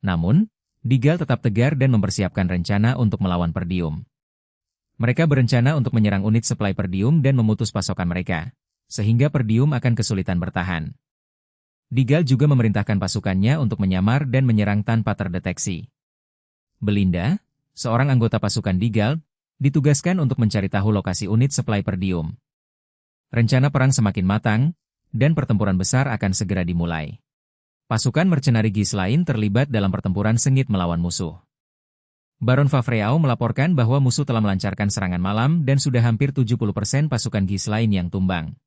Speaker 1: Namun, Digald tetap tegar dan mempersiapkan rencana untuk melawan Perdium. Mereka berencana untuk menyerang unit supply Perdium dan memutus pasokan mereka, sehingga Perdium akan kesulitan bertahan. Digald juga memerintahkan pasukannya untuk menyamar dan menyerang tanpa terdeteksi. Belinda, seorang anggota pasukan Digald, ditugaskan untuk mencari tahu lokasi unit supply Perdium. Rencana perang semakin matang, dan pertempuran besar akan segera dimulai. Pasukan mercenari Ghislain terlibat dalam pertempuran sengit melawan musuh. Baron Favreau melaporkan bahwa musuh telah melancarkan serangan malam dan sudah hampir 70% pasukan Ghislain yang tumbang.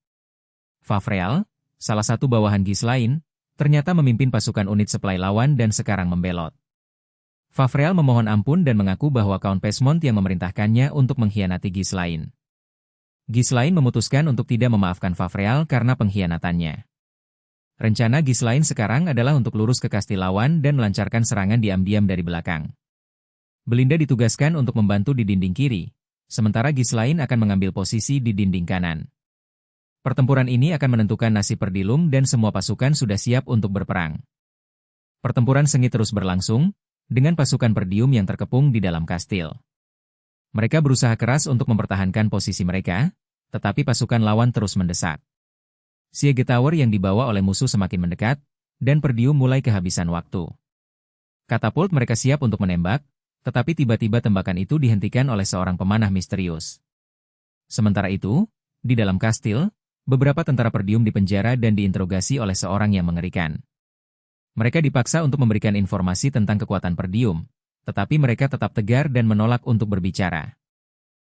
Speaker 1: Favreau, salah satu bawahan Ghislain, ternyata memimpin pasukan unit supply lawan dan sekarang membelot. Favreau memohon ampun dan mengaku bahwa Count Pesmont yang memerintahkannya untuk mengkhianati Ghislain. Ghislain memutuskan untuk tidak memaafkan Favreau karena pengkhianatannya. Rencana Ghislain sekarang adalah untuk lurus ke kastil lawan dan melancarkan serangan diam-diam dari belakang. Belinda ditugaskan untuk membantu di dinding kiri, sementara Ghislain akan mengambil posisi di dinding kanan. Pertempuran ini akan menentukan nasib Perdilum dan semua pasukan sudah siap untuk berperang. Pertempuran sengit terus berlangsung, dengan pasukan Perdium yang terkepung di dalam kastil. Mereka berusaha keras untuk mempertahankan posisi mereka, tetapi pasukan lawan terus mendesak. Siege Tower yang dibawa oleh musuh semakin mendekat, dan Perdium mulai kehabisan waktu. Katapult mereka siap untuk menembak, tetapi tiba-tiba tembakan itu dihentikan oleh seorang pemanah misterius. Sementara itu, di dalam kastil, beberapa tentara Perdium dipenjara dan diinterogasi oleh seorang yang mengerikan. Mereka dipaksa untuk memberikan informasi tentang kekuatan Perdium, tetapi mereka tetap tegar dan menolak untuk berbicara.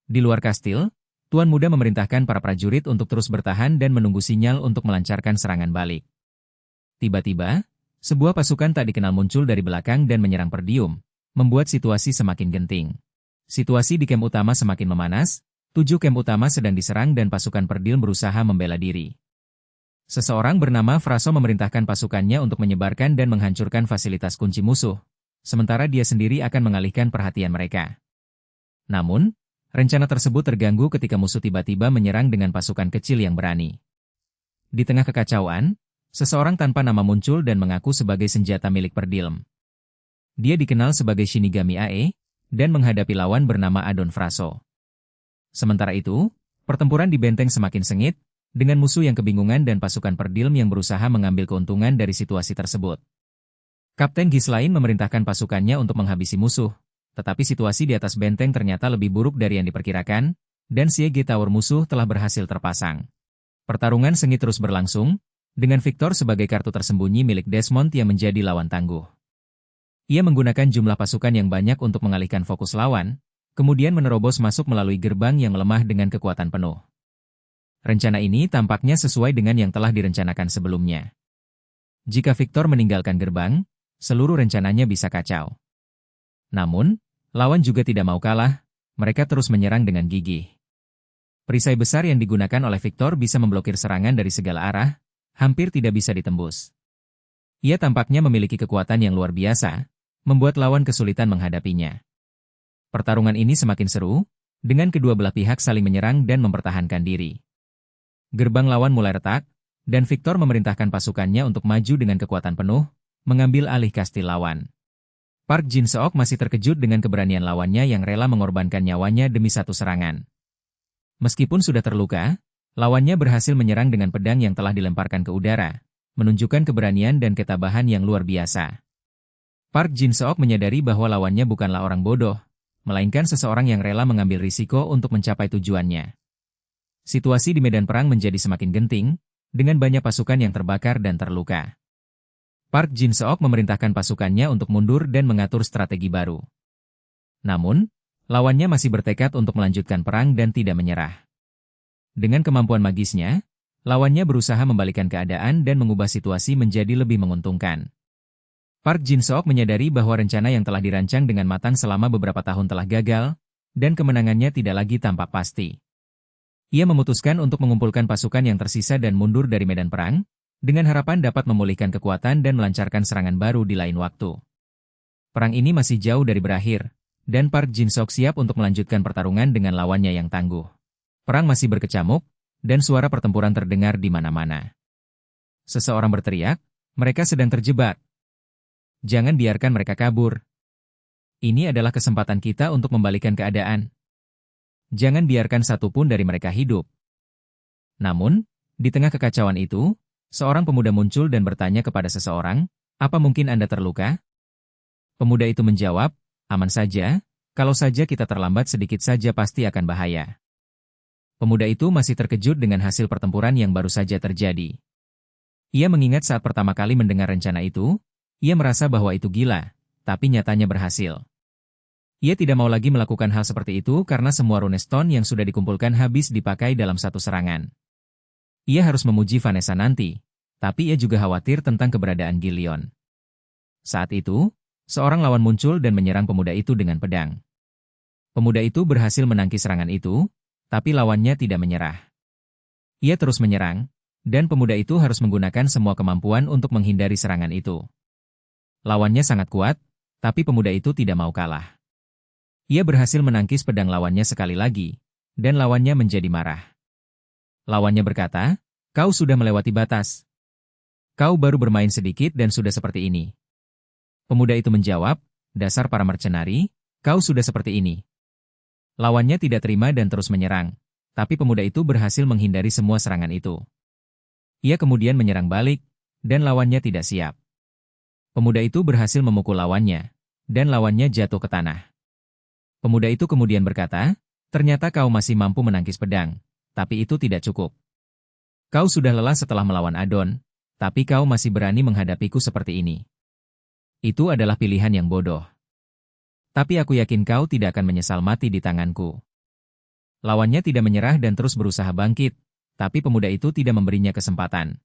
Speaker 1: Di luar kastil, Tuan Muda memerintahkan para prajurit untuk terus bertahan dan menunggu sinyal untuk melancarkan serangan balik. Tiba-tiba, sebuah pasukan tak dikenal muncul dari belakang dan menyerang Perdium, membuat situasi semakin genting. Situasi di kamp utama semakin memanas, 7 kamp utama sedang diserang dan pasukan Perdium berusaha membela diri. Seseorang bernama Fraso memerintahkan pasukannya untuk menyebarkan dan menghancurkan fasilitas kunci musuh, sementara dia sendiri akan mengalihkan perhatian mereka. Namun, rencana tersebut terganggu ketika musuh tiba-tiba menyerang dengan pasukan kecil yang berani. Di tengah kekacauan, seseorang tanpa nama muncul dan mengaku sebagai senjata milik Perdium. Dia dikenal sebagai Shinigami Ae, dan menghadapi lawan bernama Adon Fraso. Sementara itu, pertempuran di benteng semakin sengit, dengan musuh yang kebingungan dan pasukan Perdium yang berusaha mengambil keuntungan dari situasi tersebut. Kapten Ghislain memerintahkan pasukannya untuk menghabisi musuh, tetapi situasi di atas benteng ternyata lebih buruk dari yang diperkirakan, dan Siege Tower musuh telah berhasil terpasang. Pertarungan sengit terus berlangsung, dengan Victor sebagai kartu tersembunyi milik Desmond yang menjadi lawan tangguh. Ia menggunakan jumlah pasukan yang banyak untuk mengalihkan fokus lawan, kemudian menerobos masuk melalui gerbang yang lemah dengan kekuatan penuh. Rencana ini tampaknya sesuai dengan yang telah direncanakan sebelumnya. Jika Victor meninggalkan gerbang, seluruh rencananya bisa kacau. Namun, lawan juga tidak mau kalah, mereka terus menyerang dengan gigih. Perisai besar yang digunakan oleh Victor bisa memblokir serangan dari segala arah, hampir tidak bisa ditembus. Ia tampaknya memiliki kekuatan yang luar biasa, membuat lawan kesulitan menghadapinya. Pertarungan ini semakin seru, dengan kedua belah pihak saling menyerang dan mempertahankan diri. Gerbang lawan mulai retak, dan Victor memerintahkan pasukannya untuk maju dengan kekuatan penuh, mengambil alih kastil lawan. Park Jin-seok masih terkejut dengan keberanian lawannya yang rela mengorbankan nyawanya demi satu serangan. Meskipun sudah terluka, lawannya berhasil menyerang dengan pedang yang telah dilemparkan ke udara, menunjukkan keberanian dan ketabahan yang luar biasa. Park Jin-seok menyadari bahwa lawannya bukanlah orang bodoh, melainkan seseorang yang rela mengambil risiko untuk mencapai tujuannya. Situasi di medan perang menjadi semakin genting, dengan banyak pasukan yang terbakar dan terluka. Park Jin-seok memerintahkan pasukannya untuk mundur dan mengatur strategi baru. Namun, lawannya masih bertekad untuk melanjutkan perang dan tidak menyerah. Dengan kemampuan magisnya, lawannya berusaha membalikkan keadaan dan mengubah situasi menjadi lebih menguntungkan. Park Jin-seok menyadari bahwa rencana yang telah dirancang dengan matang selama beberapa tahun telah gagal, dan kemenangannya tidak lagi tampak pasti. Ia memutuskan untuk mengumpulkan pasukan yang tersisa dan mundur dari medan perang, dengan harapan dapat memulihkan kekuatan dan melancarkan serangan baru di lain waktu. Perang ini masih jauh dari berakhir, dan Park Jin-seok siap untuk melanjutkan pertarungan dengan lawannya yang tangguh. Perang masih berkecamuk, dan suara pertempuran terdengar di mana-mana. Seseorang berteriak, "Mereka sedang terjebak. Jangan biarkan mereka kabur. Ini adalah kesempatan kita untuk membalikan keadaan. Jangan biarkan satu pun dari mereka hidup." Namun, di tengah kekacauan itu, seorang pemuda muncul dan bertanya kepada seseorang, "Apa mungkin Anda terluka?" Pemuda itu menjawab, "Aman saja, kalau saja kita terlambat sedikit saja pasti akan bahaya." Pemuda itu masih terkejut dengan hasil pertempuran yang baru saja terjadi. Ia mengingat saat pertama kali mendengar rencana itu, ia merasa bahwa itu gila, tapi nyatanya berhasil. Ia tidak mau lagi melakukan hal seperti itu karena semua runestone yang sudah dikumpulkan habis dipakai dalam satu serangan. Ia harus memuji Vanessa nanti, tapi ia juga khawatir tentang keberadaan Gillion. Saat itu, seorang lawan muncul dan menyerang pemuda itu dengan pedang. Pemuda itu berhasil menangkis serangan itu, tapi lawannya tidak menyerah. Ia terus menyerang, dan pemuda itu harus menggunakan semua kemampuan untuk menghindari serangan itu. Lawannya sangat kuat, tapi pemuda itu tidak mau kalah. Ia berhasil menangkis pedang lawannya sekali lagi, dan lawannya menjadi marah. Lawannya berkata, "Kau sudah melewati batas. Kau baru bermain sedikit dan sudah seperti ini." Pemuda itu menjawab, "Dasar para mercenari, kau sudah seperti ini." Lawannya tidak terima dan terus menyerang, tapi pemuda itu berhasil menghindari semua serangan itu. Ia kemudian menyerang balik, dan lawannya tidak siap. Pemuda itu berhasil memukul lawannya, dan lawannya jatuh ke tanah. Pemuda itu kemudian berkata, "Ternyata kau masih mampu menangkis pedang, tapi itu tidak cukup. Kau sudah lelah setelah melawan Adon, tapi kau masih berani menghadapiku seperti ini. Itu adalah pilihan yang bodoh. Tapi aku yakin kau tidak akan menyesal mati di tanganku." Lawannya tidak menyerah dan terus berusaha bangkit, tapi pemuda itu tidak memberinya kesempatan.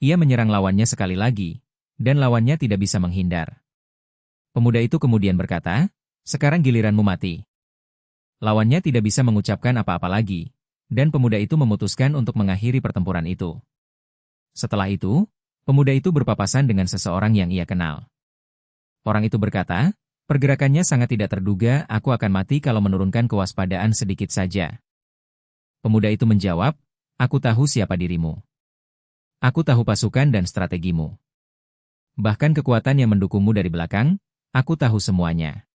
Speaker 1: Ia menyerang lawannya sekali lagi, dan lawannya tidak bisa menghindar. Pemuda itu kemudian berkata, "Sekarang giliranmu mati." Lawannya tidak bisa mengucapkan apa-apa lagi, dan pemuda itu memutuskan untuk mengakhiri pertempuran itu. Setelah itu, pemuda itu berpapasan dengan seseorang yang ia kenal. Orang itu berkata, "Pergerakannya sangat tidak terduga, aku akan mati kalau menurunkan kewaspadaan sedikit saja." Pemuda itu menjawab, "Aku tahu siapa dirimu. Aku tahu pasukan dan strategimu. Bahkan kekuatan yang mendukungmu dari belakang, aku tahu semuanya."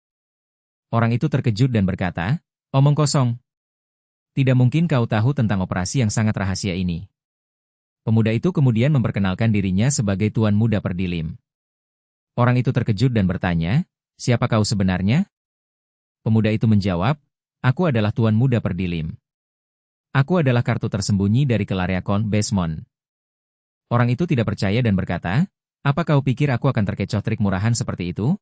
Speaker 1: Orang itu terkejut dan berkata, "Omong kosong. Tidak mungkin kau tahu tentang operasi yang sangat rahasia ini." Pemuda itu kemudian memperkenalkan dirinya sebagai Tuan Muda Perdilim. Orang itu terkejut dan bertanya, "Siapa kau sebenarnya?" Pemuda itu menjawab, "Aku adalah Tuan Muda Perdilim. Aku adalah kartu tersembunyi dari Kelaria Count Besmond." Orang itu tidak percaya dan berkata, "Apa kau pikir aku akan terkecoh trik murahan seperti itu?"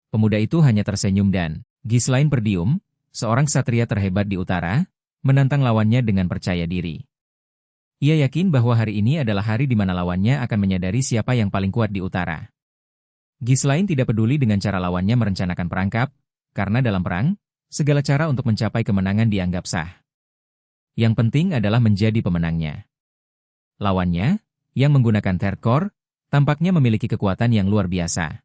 Speaker 1: Pemuda itu hanya tersenyum dan, Ghislain Perdium, seorang ksatria terhebat di utara, menantang lawannya dengan percaya diri. Ia yakin bahwa hari ini adalah hari di mana lawannya akan menyadari siapa yang paling kuat di utara. Ghislain tidak peduli dengan cara lawannya merencanakan perangkap, karena dalam perang, segala cara untuk mencapai kemenangan dianggap sah. Yang penting adalah menjadi pemenangnya. Lawannya, yang menggunakan third core, tampaknya memiliki kekuatan yang luar biasa.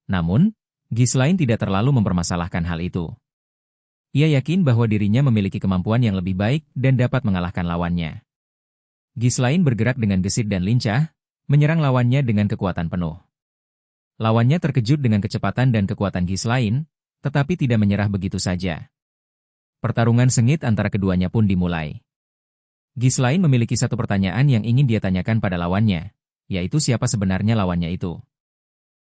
Speaker 1: Namun, Ghislain tidak terlalu mempermasalahkan hal itu. Ia yakin bahwa dirinya memiliki kemampuan yang lebih baik dan dapat mengalahkan lawannya. Ghislain bergerak dengan gesit dan lincah, menyerang lawannya dengan kekuatan penuh. Lawannya terkejut dengan kecepatan dan kekuatan Ghislain, tetapi tidak menyerah begitu saja. Pertarungan sengit antara keduanya pun dimulai. Ghislain memiliki satu pertanyaan yang ingin dia tanyakan pada lawannya, yaitu siapa sebenarnya lawannya itu.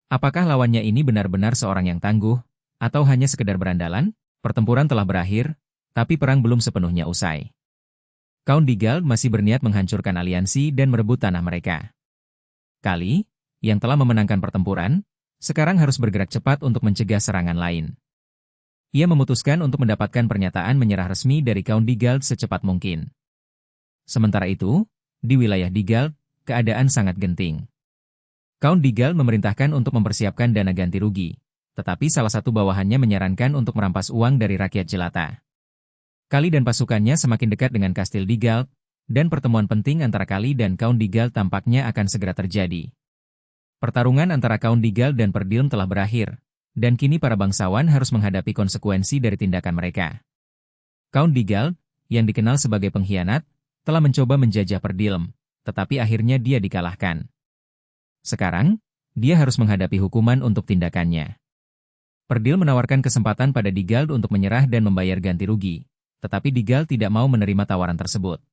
Speaker 1: Apakah lawannya ini benar-benar seorang yang tangguh, atau hanya sekedar berandalan? Pertempuran telah berakhir, tapi perang belum sepenuhnya usai. Count Digald masih berniat menghancurkan aliansi dan merebut tanah mereka. Kali, yang telah memenangkan pertempuran, sekarang harus bergerak cepat untuk mencegah serangan lain. Ia memutuskan untuk mendapatkan pernyataan menyerah resmi dari Count Digald secepat mungkin. Sementara itu, di wilayah Digald, keadaan sangat genting. Count Digald memerintahkan untuk mempersiapkan dana ganti rugi, tetapi salah satu bawahannya menyarankan untuk merampas uang dari rakyat jelata. Kali dan pasukannya semakin dekat dengan Kastil Digald, dan pertemuan penting antara Kali dan Count Digald tampaknya akan segera terjadi. Pertarungan antara Count Digald dan Perdilm telah berakhir, dan kini para bangsawan harus menghadapi konsekuensi dari tindakan mereka. Count Digald, yang dikenal sebagai pengkhianat, telah mencoba menjajah Perdilm, tetapi akhirnya dia dikalahkan. Sekarang, dia harus menghadapi hukuman untuk tindakannya. Perdilm menawarkan kesempatan pada Digald untuk menyerah dan membayar ganti rugi, tetapi Digald tidak mau menerima tawaran tersebut.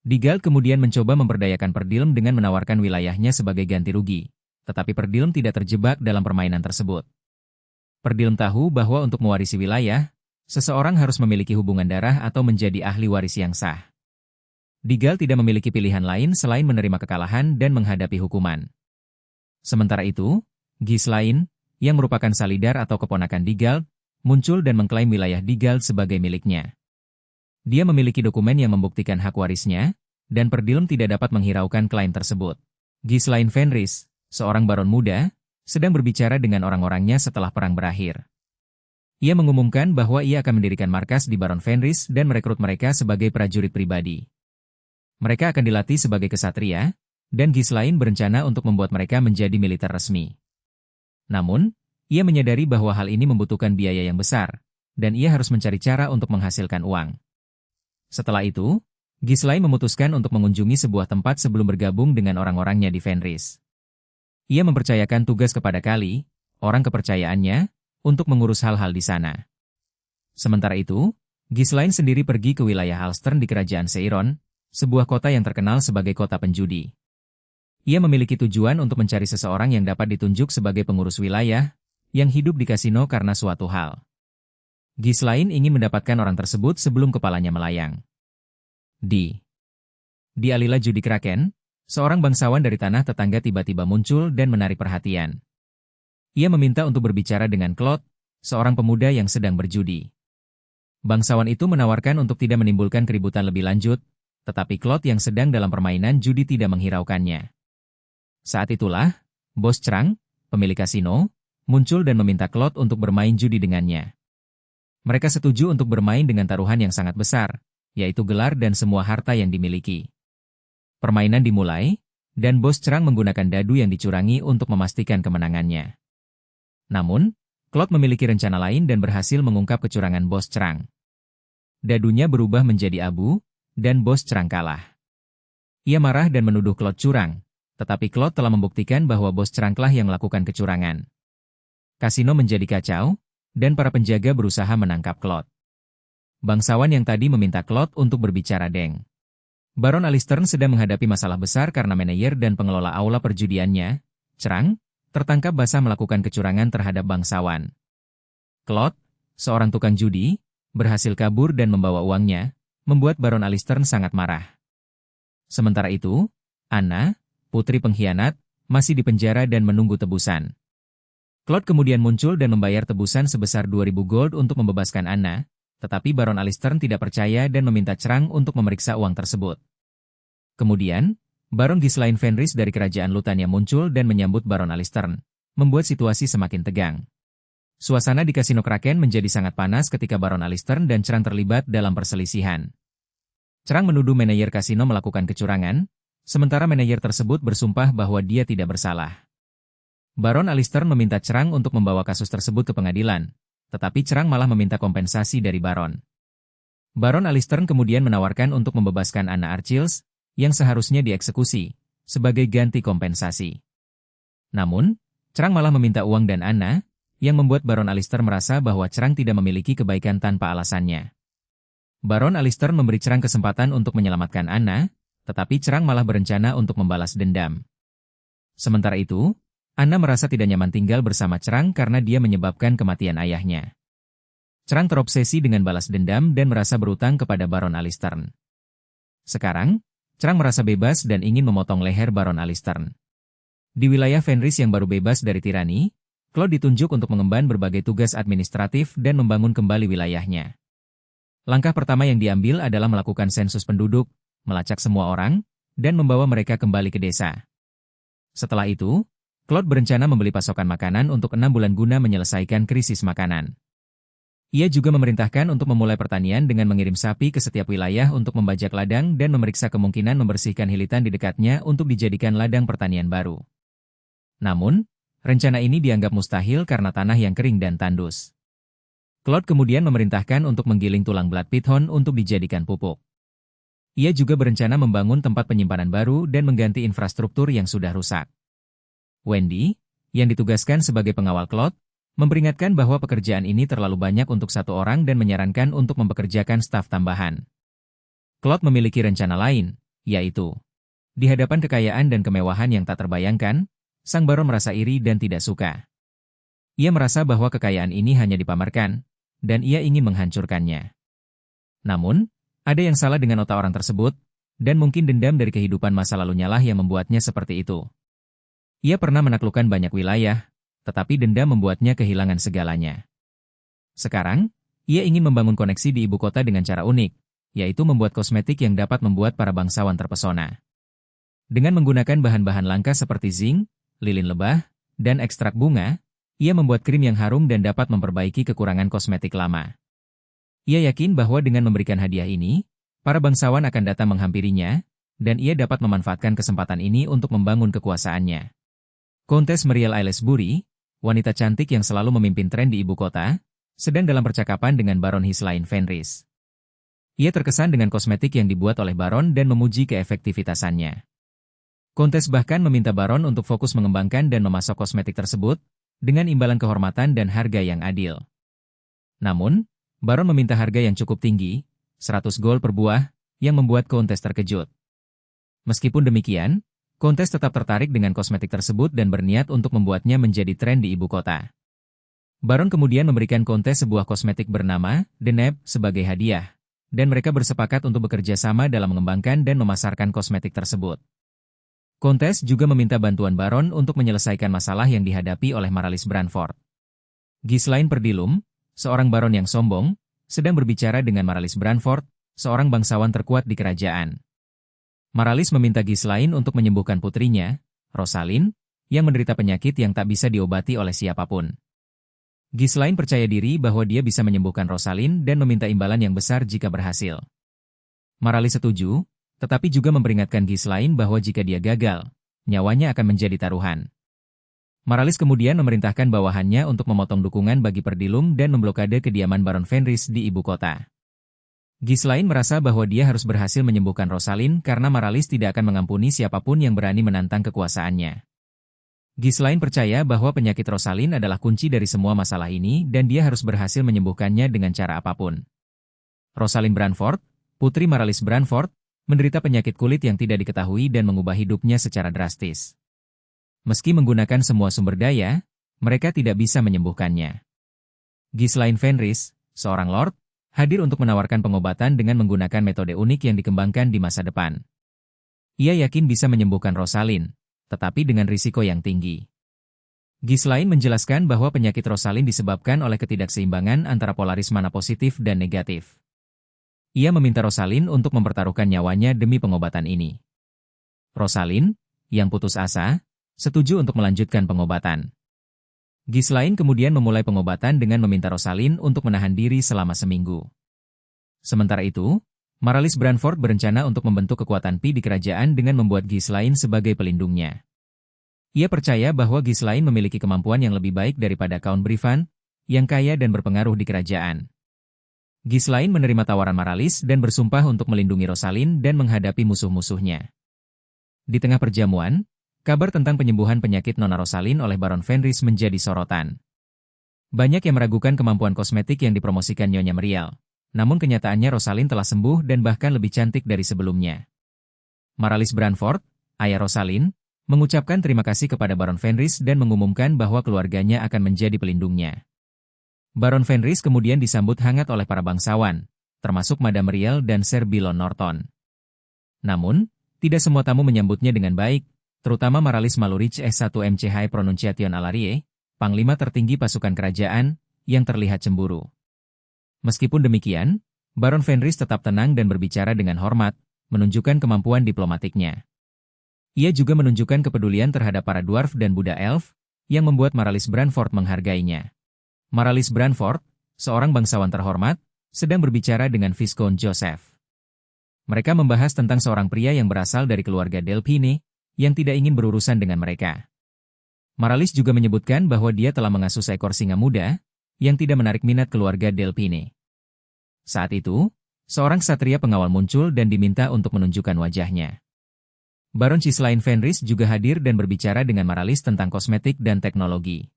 Speaker 1: Digald kemudian mencoba memperdayakan Perdilm dengan menawarkan wilayahnya sebagai ganti rugi, tetapi Perdilm tidak terjebak dalam permainan tersebut. Perdilm tahu bahwa untuk mewarisi wilayah, seseorang harus memiliki hubungan darah atau menjadi ahli waris yang sah. Digald tidak memiliki pilihan lain selain menerima kekalahan dan menghadapi hukuman. Sementara itu, Ghislain, yang merupakan salidar atau keponakan Digald, muncul dan mengklaim wilayah Digald sebagai miliknya. Dia memiliki dokumen yang membuktikan hak warisnya, dan Perdilm tidak dapat menghiraukan klaim tersebut. Ghislain Fenris, seorang baron muda, sedang berbicara dengan orang-orangnya setelah perang berakhir. Ia mengumumkan bahwa ia akan mendirikan markas di Baron Fenris dan merekrut mereka sebagai prajurit pribadi. Mereka akan dilatih sebagai kesatria, dan Ghislain berencana untuk membuat mereka menjadi militer resmi. Namun, ia menyadari bahwa hal ini membutuhkan biaya yang besar, dan ia harus mencari cara untuk menghasilkan uang. Setelah itu, Ghislain memutuskan untuk mengunjungi sebuah tempat sebelum bergabung dengan orang-orangnya di Fenris. Ia mempercayakan tugas kepada Kali, orang kepercayaannya, untuk mengurus hal-hal di sana. Sementara itu, Ghislain sendiri pergi ke wilayah Alstern di kerajaan Seiron, sebuah kota yang terkenal sebagai kota penjudi. Ia memiliki tujuan untuk mencari seseorang yang dapat ditunjuk sebagai pengurus wilayah, yang hidup di kasino karena suatu hal. Ghislaine ingin mendapatkan orang tersebut sebelum kepalanya melayang. Di alila judi Kraken, seorang bangsawan dari tanah tetangga tiba-tiba muncul dan menarik perhatian. Ia meminta untuk berbicara dengan Claude, seorang pemuda yang sedang berjudi. Bangsawan itu menawarkan untuk tidak menimbulkan keributan lebih lanjut, tetapi Claude yang sedang dalam permainan judi tidak menghiraukannya. Saat itulah, Bos Trang, pemilik kasino, muncul dan meminta Claude untuk bermain judi dengannya. Mereka setuju untuk bermain dengan taruhan yang sangat besar, yaitu gelar dan semua harta yang dimiliki. Permainan dimulai, dan Bos Trang menggunakan dadu yang dicurangi untuk memastikan kemenangannya. Namun, Claude memiliki rencana lain dan berhasil mengungkap kecurangan Bos Trang. Dadunya berubah menjadi abu, dan Bos Trang kalah. Ia marah dan menuduh Claude curang, tetapi Claude telah membuktikan bahwa Bos Trang lah yang melakukan kecurangan. Kasino menjadi kacau, dan para penjaga berusaha menangkap Claude. Bangsawan yang tadi meminta Claude untuk berbicara Deng. Baron Alistern sedang menghadapi masalah besar karena manajer dan pengelola aula perjudiannya, Trang, tertangkap basah melakukan kecurangan terhadap bangsawan. Claude, seorang tukang judi, berhasil kabur dan membawa uangnya, membuat Baron Alistern sangat marah. Sementara itu, Anna, putri pengkhianat, masih dipenjara dan menunggu tebusan. Claude kemudian muncul dan membayar tebusan sebesar 2.000 gold untuk membebaskan Anna, tetapi Baron Alistern tidak percaya dan meminta Trang untuk memeriksa uang tersebut. Kemudian, Baron Ghislaine Fenris dari kerajaan Lutania muncul dan menyambut Baron Alistern, membuat situasi semakin tegang. Suasana di kasino Kraken menjadi sangat panas ketika Baron Alistern dan Trang terlibat dalam perselisihan. Trang menuduh manajer kasino melakukan kecurangan, sementara manajer tersebut bersumpah bahwa dia tidak bersalah. Baron Alistern meminta Trang untuk membawa kasus tersebut ke pengadilan, tetapi Trang malah meminta kompensasi dari Baron. Baron Alistern kemudian menawarkan untuk membebaskan Anna Archils, yang seharusnya dieksekusi, sebagai ganti kompensasi. Namun, Trang malah meminta uang dan Anna, yang membuat Baron Alistern merasa bahwa Trang tidak memiliki kebaikan tanpa alasannya. Baron Alistern memberi Trang kesempatan untuk menyelamatkan Anna, tetapi Trang malah berencana untuk membalas dendam. Sementara itu, Anna merasa tidak nyaman tinggal bersama Trang karena dia menyebabkan kematian ayahnya. Trang terobsesi dengan balas dendam dan merasa berutang kepada Baron Alistern. Sekarang, Trang merasa bebas dan ingin memotong leher Baron Alistern. Di wilayah Fenris yang baru bebas dari tirani, Claude ditunjuk untuk mengemban berbagai tugas administratif dan membangun kembali wilayahnya. Langkah pertama yang diambil adalah melakukan sensus penduduk, melacak semua orang, dan membawa mereka kembali ke desa. Setelah itu, Claude berencana membeli pasokan makanan untuk 6 bulan guna menyelesaikan krisis makanan. Ia juga memerintahkan untuk memulai pertanian dengan mengirim sapi ke setiap wilayah untuk membajak ladang dan memeriksa kemungkinan membersihkan hilitan di dekatnya untuk dijadikan ladang pertanian baru. Namun, rencana ini dianggap mustahil karena tanah yang kering dan tandus. Claude kemudian memerintahkan untuk menggiling tulang Blood Python untuk dijadikan pupuk. Ia juga berencana membangun tempat penyimpanan baru dan mengganti infrastruktur yang sudah rusak. Wendy, yang ditugaskan sebagai pengawal Claude, memperingatkan bahwa pekerjaan ini terlalu banyak untuk satu orang dan menyarankan untuk mempekerjakan staf tambahan. Claude memiliki rencana lain, yaitu, di hadapan kekayaan dan kemewahan yang tak terbayangkan, sang baron merasa iri dan tidak suka. Ia merasa bahwa kekayaan ini hanya dipamerkan, dan ia ingin menghancurkannya. Namun, ada yang salah dengan otak orang tersebut, dan mungkin dendam dari kehidupan masa lalunya lah yang membuatnya seperti itu. Ia pernah menaklukkan banyak wilayah, tetapi dendam membuatnya kehilangan segalanya. Sekarang, ia ingin membangun koneksi di ibu kota dengan cara unik, yaitu membuat kosmetik yang dapat membuat para bangsawan terpesona. Dengan menggunakan bahan-bahan langka seperti zinc, lilin lebah, dan ekstrak bunga, ia membuat krim yang harum dan dapat memperbaiki kekurangan kosmetik lama. Ia yakin bahwa dengan memberikan hadiah ini, para bangsawan akan datang menghampirinya, dan ia dapat memanfaatkan kesempatan ini untuk membangun kekuasaannya. Countess Muriel Aylesbury, wanita cantik yang selalu memimpin tren di ibu kota, sedang dalam percakapan dengan Baron Ghislaine Fenris. Ia terkesan dengan kosmetik yang dibuat oleh Baron dan memuji keefektivitasannya. Countess bahkan meminta Baron untuk fokus mengembangkan dan memasok kosmetik tersebut, dengan imbalan kehormatan dan harga yang adil. Namun, Baron meminta harga yang cukup tinggi, 100 gold per buah, yang membuat Countess terkejut. Meskipun demikian, Kontes tetap tertarik dengan kosmetik tersebut dan berniat untuk membuatnya menjadi tren di ibu kota. Baron kemudian memberikan Kontes sebuah kosmetik bernama The Neb sebagai hadiah, dan mereka bersepakat untuk bekerja sama dalam mengembangkan dan memasarkan kosmetik tersebut. Kontes juga meminta bantuan Baron untuk menyelesaikan masalah yang dihadapi oleh Maralis Branford. Ghislaine Perdilum, seorang Baron yang sombong, sedang berbicara dengan Maralis Branford, seorang bangsawan terkuat di kerajaan. Maralis meminta Ghislaine untuk menyembuhkan putrinya, Rosalind, yang menderita penyakit yang tak bisa diobati oleh siapapun. Ghislaine percaya diri bahwa dia bisa menyembuhkan Rosalind dan meminta imbalan yang besar jika berhasil. Maralis setuju, tetapi juga memperingatkan Ghislaine bahwa jika dia gagal, nyawanya akan menjadi taruhan. Maralis kemudian memerintahkan bawahannya untuk memotong dukungan bagi Perdilum dan memblokade kediaman Baron Fenris di ibu kota. Ghislaine merasa bahwa dia harus berhasil menyembuhkan Rosalind karena Maralis tidak akan mengampuni siapapun yang berani menantang kekuasaannya. Ghislaine percaya bahwa penyakit Rosalind adalah kunci dari semua masalah ini dan dia harus berhasil menyembuhkannya dengan cara apapun. Rosalind Branford, putri Maralis Branford, menderita penyakit kulit yang tidak diketahui dan mengubah hidupnya secara drastis. Meski menggunakan semua sumber daya, mereka tidak bisa menyembuhkannya. Ghislaine Fenris, seorang lord, hadir untuk menawarkan pengobatan dengan menggunakan metode unik yang dikembangkan di masa depan. Ia yakin bisa menyembuhkan Rosalind, tetapi dengan risiko yang tinggi. Ghislaine menjelaskan bahwa penyakit Rosalind disebabkan oleh ketidakseimbangan antara polaris mana positif dan negatif. Ia meminta Rosalind untuk mempertaruhkan nyawanya demi pengobatan ini. Rosalind, yang putus asa, setuju untuk melanjutkan pengobatan. Ghislaine kemudian memulai pengobatan dengan meminta Rosalind untuk menahan diri selama seminggu. Sementara itu, Maralis Branford berencana untuk membentuk kekuatan Pi di kerajaan dengan membuat Ghislaine sebagai pelindungnya. Ia percaya bahwa Ghislaine memiliki kemampuan yang lebih baik daripada Count Brivant, yang kaya dan berpengaruh di kerajaan. Ghislaine menerima tawaran Maralis dan bersumpah untuk melindungi Rosalind dan menghadapi musuh-musuhnya. Di tengah perjamuan, kabar tentang penyembuhan penyakit Nona Rosalind oleh Baron Fenris menjadi sorotan. Banyak yang meragukan kemampuan kosmetik yang dipromosikan Nyonya Meriel, namun kenyataannya Rosalind telah sembuh dan bahkan lebih cantik dari sebelumnya. Maralis Branford, ayah Rosalind, mengucapkan terima kasih kepada Baron Fenris dan mengumumkan bahwa keluarganya akan menjadi pelindungnya. Baron Fenris kemudian disambut hangat oleh para bangsawan, termasuk Madame Meriel dan Sir Bilon Norton. Namun, tidak semua tamu menyambutnya dengan baik, terutama Maralis Malurich S1 MC High Pronunciation Alarie, panglima tertinggi pasukan kerajaan, yang terlihat cemburu. Meskipun demikian, Baron Fenris tetap tenang dan berbicara dengan hormat, menunjukkan kemampuan diplomatiknya. Ia juga menunjukkan kepedulian terhadap para dwarf dan Buddha Elf, yang membuat Maralis Branford menghargainya. Maralis Branford, seorang bangsawan terhormat, sedang berbicara dengan Viscount Joseph. Mereka membahas tentang seorang pria yang berasal dari keluarga Delphine, yang tidak ingin berurusan dengan mereka. Maralis juga menyebutkan bahwa dia telah mengasuh seekor singa muda, yang tidak menarik minat keluarga Delphine. Saat itu, seorang ksatria pengawal muncul dan diminta untuk menunjukkan wajahnya. Baron Ghislaine Fenris juga hadir dan berbicara dengan Maralis tentang kosmetik dan teknologi.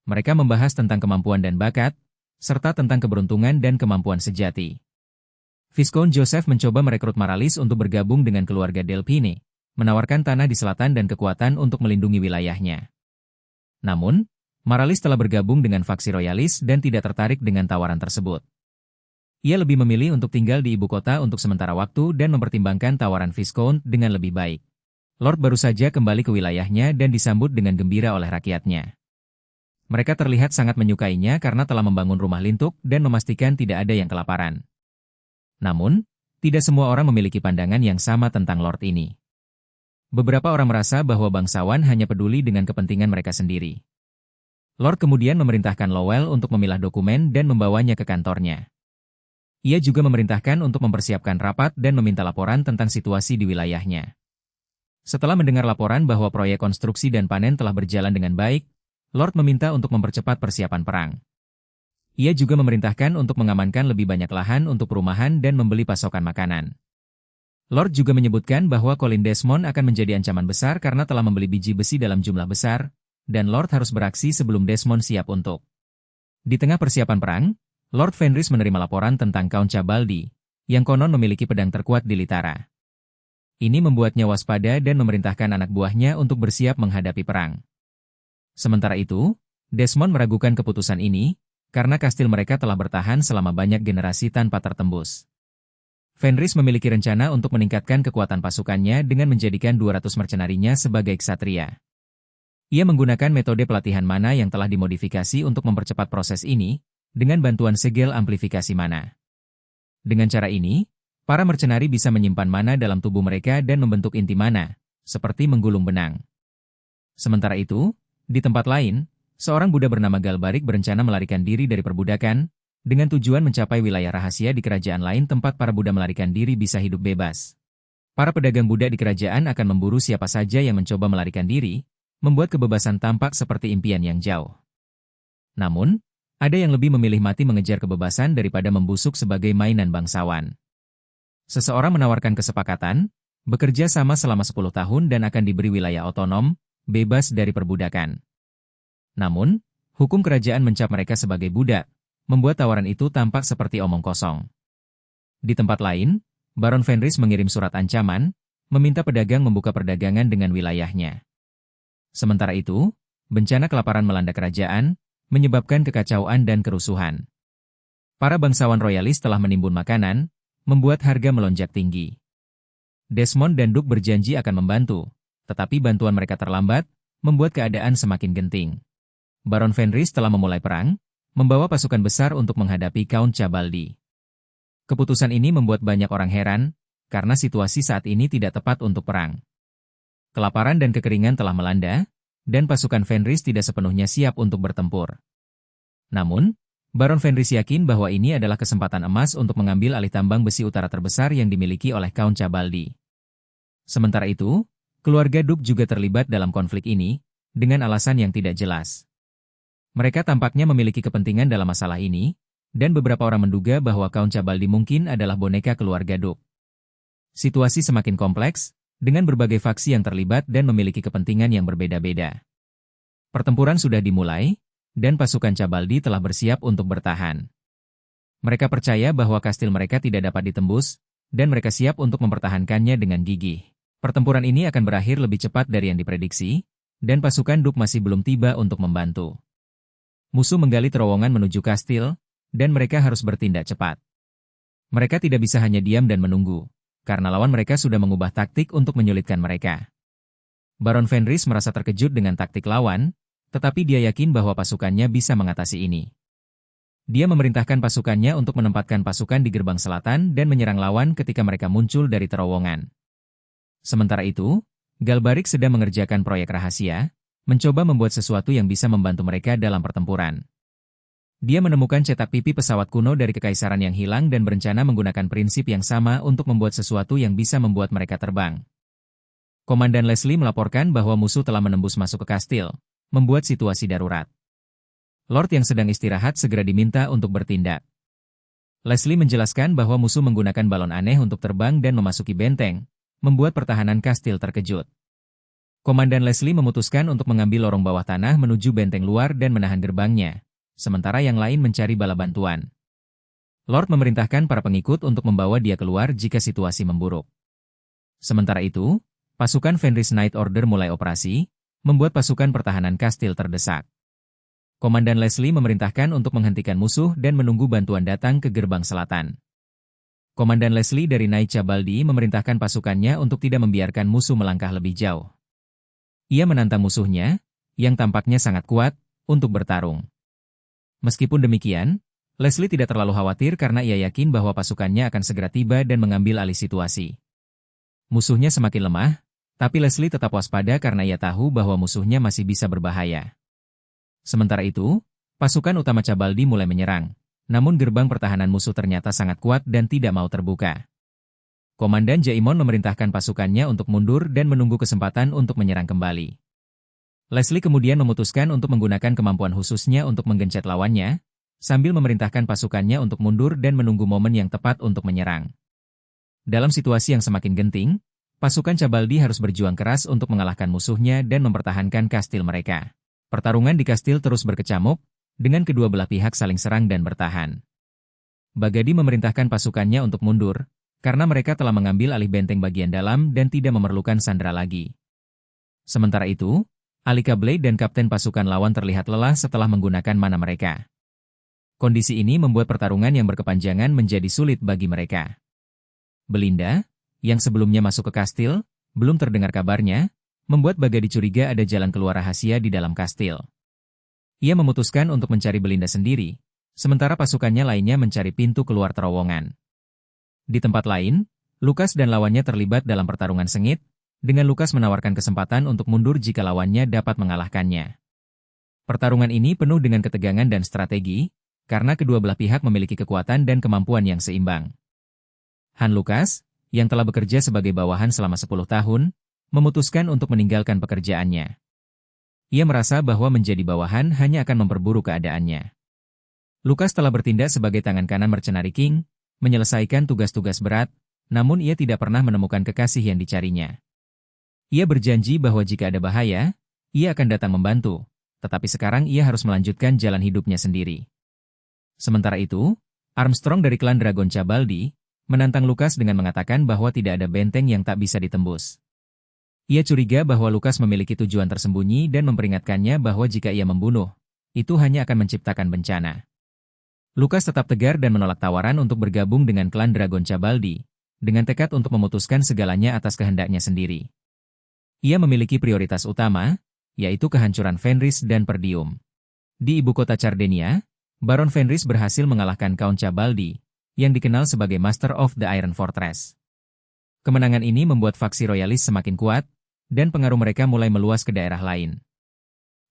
Speaker 1: Mereka membahas tentang kemampuan dan bakat, serta tentang keberuntungan dan kemampuan sejati. Viscount Joseph mencoba merekrut Maralis untuk bergabung dengan keluarga Delphine, menawarkan tanah di selatan dan kekuatan untuk melindungi wilayahnya. Namun, Maralis telah bergabung dengan faksi royalis dan tidak tertarik dengan tawaran tersebut. Ia lebih memilih untuk tinggal di ibu kota untuk sementara waktu dan mempertimbangkan tawaran Viscount dengan lebih baik. Lord baru saja kembali ke wilayahnya dan disambut dengan gembira oleh rakyatnya. Mereka terlihat sangat menyukainya karena telah membangun rumah lintuk dan memastikan tidak ada yang kelaparan. Namun, tidak semua orang memiliki pandangan yang sama tentang Lord ini. Beberapa orang merasa bahwa bangsawan hanya peduli dengan kepentingan mereka sendiri. Lord kemudian memerintahkan Lowell untuk memilah dokumen dan membawanya ke kantornya. Ia juga memerintahkan untuk mempersiapkan rapat dan meminta laporan tentang situasi di wilayahnya. Setelah mendengar laporan bahwa proyek konstruksi dan panen telah berjalan dengan baik, Lord meminta untuk mempercepat persiapan perang. Ia juga memerintahkan untuk mengamankan lebih banyak lahan untuk perumahan dan membeli pasokan makanan. Lord juga menyebutkan bahwa Colin Desmond akan menjadi ancaman besar karena telah membeli biji besi dalam jumlah besar, dan Lord harus beraksi sebelum Desmond siap untuk. Di tengah persiapan perang, Lord Fenris menerima laporan tentang Count Cabaldi, yang konon memiliki pedang terkuat di Litara. Ini membuatnya waspada dan memerintahkan anak buahnya untuk bersiap menghadapi perang. Sementara itu, Desmond meragukan keputusan ini, karena kastil mereka telah bertahan selama banyak generasi tanpa tertembus. Fenris memiliki rencana untuk meningkatkan kekuatan pasukannya dengan menjadikan 200 mercenarinya sebagai ksatria. Ia menggunakan metode pelatihan mana yang telah dimodifikasi untuk mempercepat proses ini, dengan bantuan segel amplifikasi mana. Dengan cara ini, para mercenari bisa menyimpan mana dalam tubuh mereka dan membentuk inti mana, seperti menggulung benang. Sementara itu, di tempat lain, seorang Buddha bernama Galbarik berencana melarikan diri dari perbudakan, dengan tujuan mencapai wilayah rahasia di kerajaan lain tempat para Buddha melarikan diri bisa hidup bebas. Para pedagang Buddha di kerajaan akan memburu siapa saja yang mencoba melarikan diri, membuat kebebasan tampak seperti impian yang jauh. Namun, ada yang lebih memilih mati mengejar kebebasan daripada membusuk sebagai mainan bangsawan. Seseorang menawarkan kesepakatan, bekerja sama selama 10 tahun dan akan diberi wilayah otonom, bebas dari perbudakan. Namun, hukum kerajaan mencap mereka sebagai budak, membuat tawaran itu tampak seperti omong kosong. Di tempat lain, Baron Fenris mengirim surat ancaman, meminta pedagang membuka perdagangan dengan wilayahnya. Sementara itu, bencana kelaparan melanda kerajaan, menyebabkan kekacauan dan kerusuhan. Para bangsawan royalis telah menimbun makanan, membuat harga melonjak tinggi. Desmond dan Duke berjanji akan membantu, tetapi bantuan mereka terlambat, membuat keadaan semakin genting. Baron Fenris telah memulai perang, membawa pasukan besar untuk menghadapi Count Cabaldi. Keputusan ini membuat banyak orang heran, karena situasi saat ini tidak tepat untuk perang. Kelaparan dan kekeringan telah melanda, dan pasukan Fenris tidak sepenuhnya siap untuk bertempur. Namun, Baron Fenris yakin bahwa ini adalah kesempatan emas untuk mengambil alih tambang besi utara terbesar yang dimiliki oleh Count Cabaldi. Sementara itu, keluarga Duke juga terlibat dalam konflik ini, dengan alasan yang tidak jelas. Mereka tampaknya memiliki kepentingan dalam masalah ini, dan beberapa orang menduga bahwa Count Cabaldi mungkin adalah boneka keluarga Duke. Situasi semakin kompleks, dengan berbagai faksi yang terlibat dan memiliki kepentingan yang berbeda-beda. Pertempuran sudah dimulai, dan pasukan Cabaldi telah bersiap untuk bertahan. Mereka percaya bahwa kastil mereka tidak dapat ditembus, dan mereka siap untuk mempertahankannya dengan gigih. Pertempuran ini akan berakhir lebih cepat dari yang diprediksi, dan pasukan Duke masih belum tiba untuk membantu. Musuh menggali terowongan menuju kastil, dan mereka harus bertindak cepat. Mereka tidak bisa hanya diam dan menunggu, karena lawan mereka sudah mengubah taktik untuk menyulitkan mereka. Baron Fenris merasa terkejut dengan taktik lawan, tetapi dia yakin bahwa pasukannya bisa mengatasi ini. Dia memerintahkan pasukannya untuk menempatkan pasukan di gerbang selatan dan menyerang lawan ketika mereka muncul dari terowongan. Sementara itu, Galbarik sedang mengerjakan proyek rahasia, mencoba membuat sesuatu yang bisa membantu mereka dalam pertempuran. Dia menemukan cetak pipi pesawat kuno dari kekaisaran yang hilang dan berencana menggunakan prinsip yang sama untuk membuat sesuatu yang bisa membuat mereka terbang. Komandan Leslie melaporkan bahwa musuh telah menembus masuk ke kastil, membuat situasi darurat. Lord yang sedang istirahat segera diminta untuk bertindak. Leslie menjelaskan bahwa musuh menggunakan balon aneh untuk terbang dan memasuki benteng, membuat pertahanan kastil terkejut. Komandan Leslie memutuskan untuk mengambil lorong bawah tanah menuju benteng luar dan menahan gerbangnya, sementara yang lain mencari bala bantuan. Lord memerintahkan para pengikut untuk membawa dia keluar jika situasi memburuk. Sementara itu, pasukan Fenris Night Order mulai operasi, membuat pasukan pertahanan kastil terdesak. Komandan Leslie memerintahkan untuk menghentikan musuh dan menunggu bantuan datang ke gerbang selatan. Komandan Leslie dari Night Cabaldi memerintahkan pasukannya untuk tidak membiarkan musuh melangkah lebih jauh. Ia menantang musuhnya, yang tampaknya sangat kuat, untuk bertarung. Meskipun demikian, Leslie tidak terlalu khawatir karena ia yakin bahwa pasukannya akan segera tiba dan mengambil alih situasi. Musuhnya semakin lemah, tapi Leslie tetap waspada karena ia tahu bahwa musuhnya masih bisa berbahaya. Sementara itu, pasukan utama Cabaldi mulai menyerang, namun gerbang pertahanan musuh ternyata sangat kuat dan tidak mau terbuka. Komandan Jaimon memerintahkan pasukannya untuk mundur dan menunggu kesempatan untuk menyerang kembali. Leslie kemudian memutuskan untuk menggunakan kemampuan khususnya untuk menggencet lawannya, sambil memerintahkan pasukannya untuk mundur dan menunggu momen yang tepat untuk menyerang. Dalam situasi yang semakin genting, pasukan Cabaldi harus berjuang keras untuk mengalahkan musuhnya dan mempertahankan kastil mereka. Pertarungan di kastil terus berkecamuk, dengan kedua belah pihak saling serang dan bertahan. Bagadi memerintahkan pasukannya untuk mundur, karena mereka telah mengambil alih benteng bagian dalam dan tidak memerlukan sandera lagi. Sementara itu, Alika Blade dan kapten pasukan lawan terlihat lelah setelah menggunakan mana mereka. Kondisi ini membuat pertarungan yang berkepanjangan menjadi sulit bagi mereka. Belinda, yang sebelumnya masuk ke kastil, belum terdengar kabarnya, membuat Bagadi curiga ada jalan keluar rahasia di dalam kastil. Ia memutuskan untuk mencari Belinda sendiri, sementara pasukannya lainnya mencari pintu keluar terowongan. Di tempat lain, Lukas dan lawannya terlibat dalam pertarungan sengit, dengan Lukas menawarkan kesempatan untuk mundur jika lawannya dapat mengalahkannya. Pertarungan ini penuh dengan ketegangan dan strategi, karena kedua belah pihak memiliki kekuatan dan kemampuan yang seimbang. Han Lukas, yang telah bekerja sebagai bawahan selama 10 tahun, memutuskan untuk meninggalkan pekerjaannya. Ia merasa bahwa menjadi bawahan hanya akan memperburuk keadaannya. Lukas telah bertindak sebagai tangan kanan Mercenary King, menyelesaikan tugas-tugas berat, namun ia tidak pernah menemukan kekasih yang dicarinya. Ia berjanji bahwa jika ada bahaya, ia akan datang membantu, tetapi sekarang ia harus melanjutkan jalan hidupnya sendiri. Sementara itu, Armstrong dari klan Dragon Cabaldi menantang Lukas dengan mengatakan bahwa tidak ada benteng yang tak bisa ditembus. Ia curiga bahwa Lukas memiliki tujuan tersembunyi dan memperingatkannya bahwa jika ia membunuh, itu hanya akan menciptakan bencana. Lukas tetap tegar dan menolak tawaran untuk bergabung dengan klan Dragon Cabaldi, dengan tekad untuk memutuskan segalanya atas kehendaknya sendiri. Ia memiliki prioritas utama, yaitu kehancuran Fenris dan Perdium. Di ibu kota Cardenia, Baron Fenris berhasil mengalahkan Count Cabaldi, yang dikenal sebagai Master of the Iron Fortress. Kemenangan ini membuat faksi royalis semakin kuat, dan pengaruh mereka mulai meluas ke daerah lain.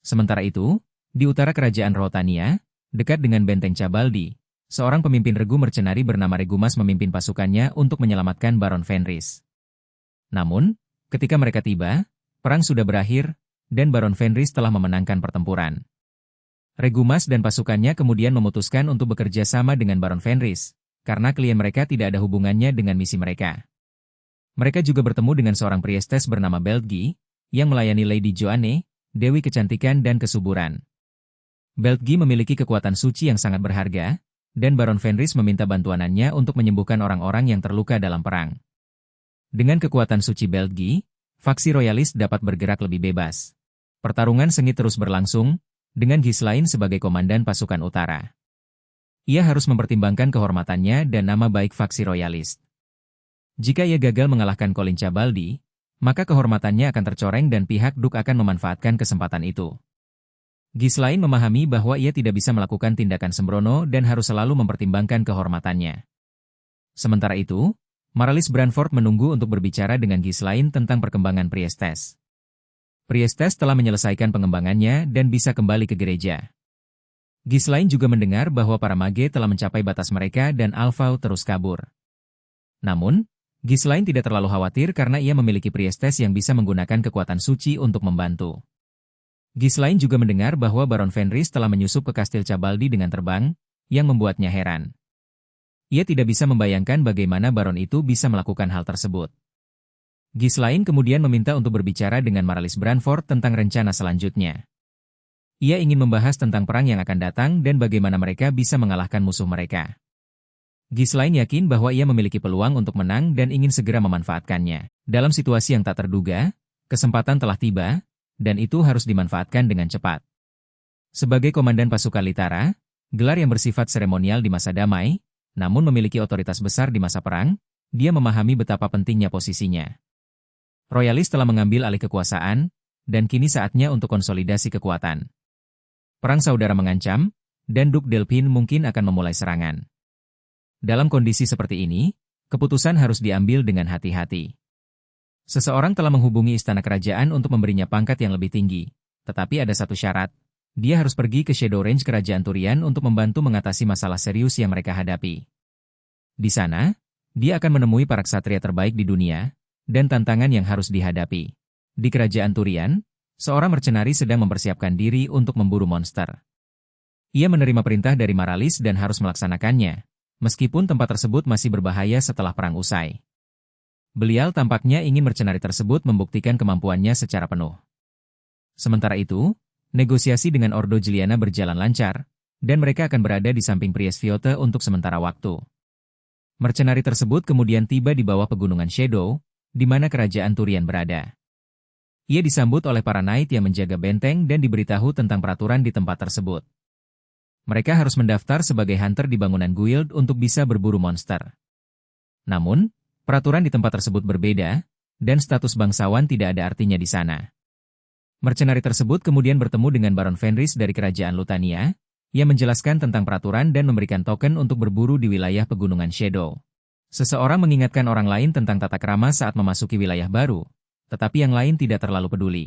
Speaker 1: Sementara itu, di utara kerajaan Rotania, dekat dengan benteng Cabaldi, seorang pemimpin regu mercenari bernama Regumas memimpin pasukannya untuk menyelamatkan Baron Fenris. Namun, ketika mereka tiba, perang sudah berakhir, dan Baron Fenris telah memenangkan pertempuran. Regumas dan pasukannya kemudian memutuskan untuk bekerja sama dengan Baron Fenris, karena klien mereka tidak ada hubungannya dengan misi mereka. Mereka juga bertemu dengan seorang priestess bernama Beltgi, yang melayani Lady Joanne, Dewi Kecantikan dan Kesuburan. Beltgi memiliki kekuatan suci yang sangat berharga, dan Baron Fenris meminta bantuannya untuk menyembuhkan orang-orang yang terluka dalam perang. Dengan kekuatan suci Beltgi, faksi royalis dapat bergerak lebih bebas. Pertarungan sengit terus berlangsung, dengan Ghislain sebagai komandan pasukan utara. Ia harus mempertimbangkan kehormatannya dan nama baik faksi royalis. Jika ia gagal mengalahkan Colin Cabaldi, maka kehormatannya akan tercoreng dan pihak Duk akan memanfaatkan kesempatan itu. Ghislain memahami bahwa ia tidak bisa melakukan tindakan sembrono dan harus selalu mempertimbangkan kehormatannya. Sementara itu, Maralis Branford menunggu untuk berbicara dengan Ghislain tentang perkembangan Priestess. Priestess telah menyelesaikan pengembangannya dan bisa kembali ke gereja. Ghislain juga mendengar bahwa para mage telah mencapai batas mereka dan Alphau terus kabur. Namun, Ghislain tidak terlalu khawatir karena ia memiliki Priestess yang bisa menggunakan kekuatan suci untuk membantu. Ghislain juga mendengar bahwa Baron Fenris telah menyusup ke kastil Cabaldi dengan terbang, yang membuatnya heran. Ia tidak bisa membayangkan bagaimana Baron itu bisa melakukan hal tersebut. Ghislain kemudian meminta untuk berbicara dengan Maralis Branford tentang rencana selanjutnya. Ia ingin membahas tentang perang yang akan datang dan bagaimana mereka bisa mengalahkan musuh mereka. Ghislain yakin bahwa ia memiliki peluang untuk menang dan ingin segera memanfaatkannya. Dalam situasi yang tak terduga, kesempatan telah tiba, dan itu harus dimanfaatkan dengan cepat. Sebagai komandan pasukan Litara, gelar yang bersifat seremonial di masa damai, namun memiliki otoritas besar di masa perang, dia memahami betapa pentingnya posisinya. Royalis telah mengambil alih kekuasaan, dan kini saatnya untuk konsolidasi kekuatan. Perang saudara mengancam, dan Duk Delphin mungkin akan memulai serangan. Dalam kondisi seperti ini, keputusan harus diambil dengan hati-hati. Seseorang telah menghubungi istana kerajaan untuk memberinya pangkat yang lebih tinggi, tetapi ada satu syarat, dia harus pergi ke Shadow Range Kerajaan Turian untuk membantu mengatasi masalah serius yang mereka hadapi. Di sana, dia akan menemui para ksatria terbaik di dunia, dan tantangan yang harus dihadapi. Di Kerajaan Turian, seorang mercenari sedang mempersiapkan diri untuk memburu monster. Ia menerima perintah dari Maralis dan harus melaksanakannya, meskipun tempat tersebut masih berbahaya setelah perang usai. Belial tampaknya ingin mercenari tersebut membuktikan kemampuannya secara penuh. Sementara itu, negosiasi dengan Ordo Jiliana berjalan lancar, dan mereka akan berada di samping Priest Viote untuk sementara waktu. Mercenari tersebut kemudian tiba di bawah pegunungan Shadow, di mana kerajaan Turian berada. Ia disambut oleh para knight yang menjaga benteng dan diberitahu tentang peraturan di tempat tersebut. Mereka harus mendaftar sebagai hunter di bangunan guild untuk bisa berburu monster. Namun, peraturan di tempat tersebut berbeda, dan status bangsawan tidak ada artinya di sana. Mercenari tersebut kemudian bertemu dengan Baron Fenris dari kerajaan Lutania, yang menjelaskan tentang peraturan dan memberikan token untuk berburu di wilayah pegunungan Shadow. Seseorang mengingatkan orang lain tentang tata krama saat memasuki wilayah baru, tetapi yang lain tidak terlalu peduli.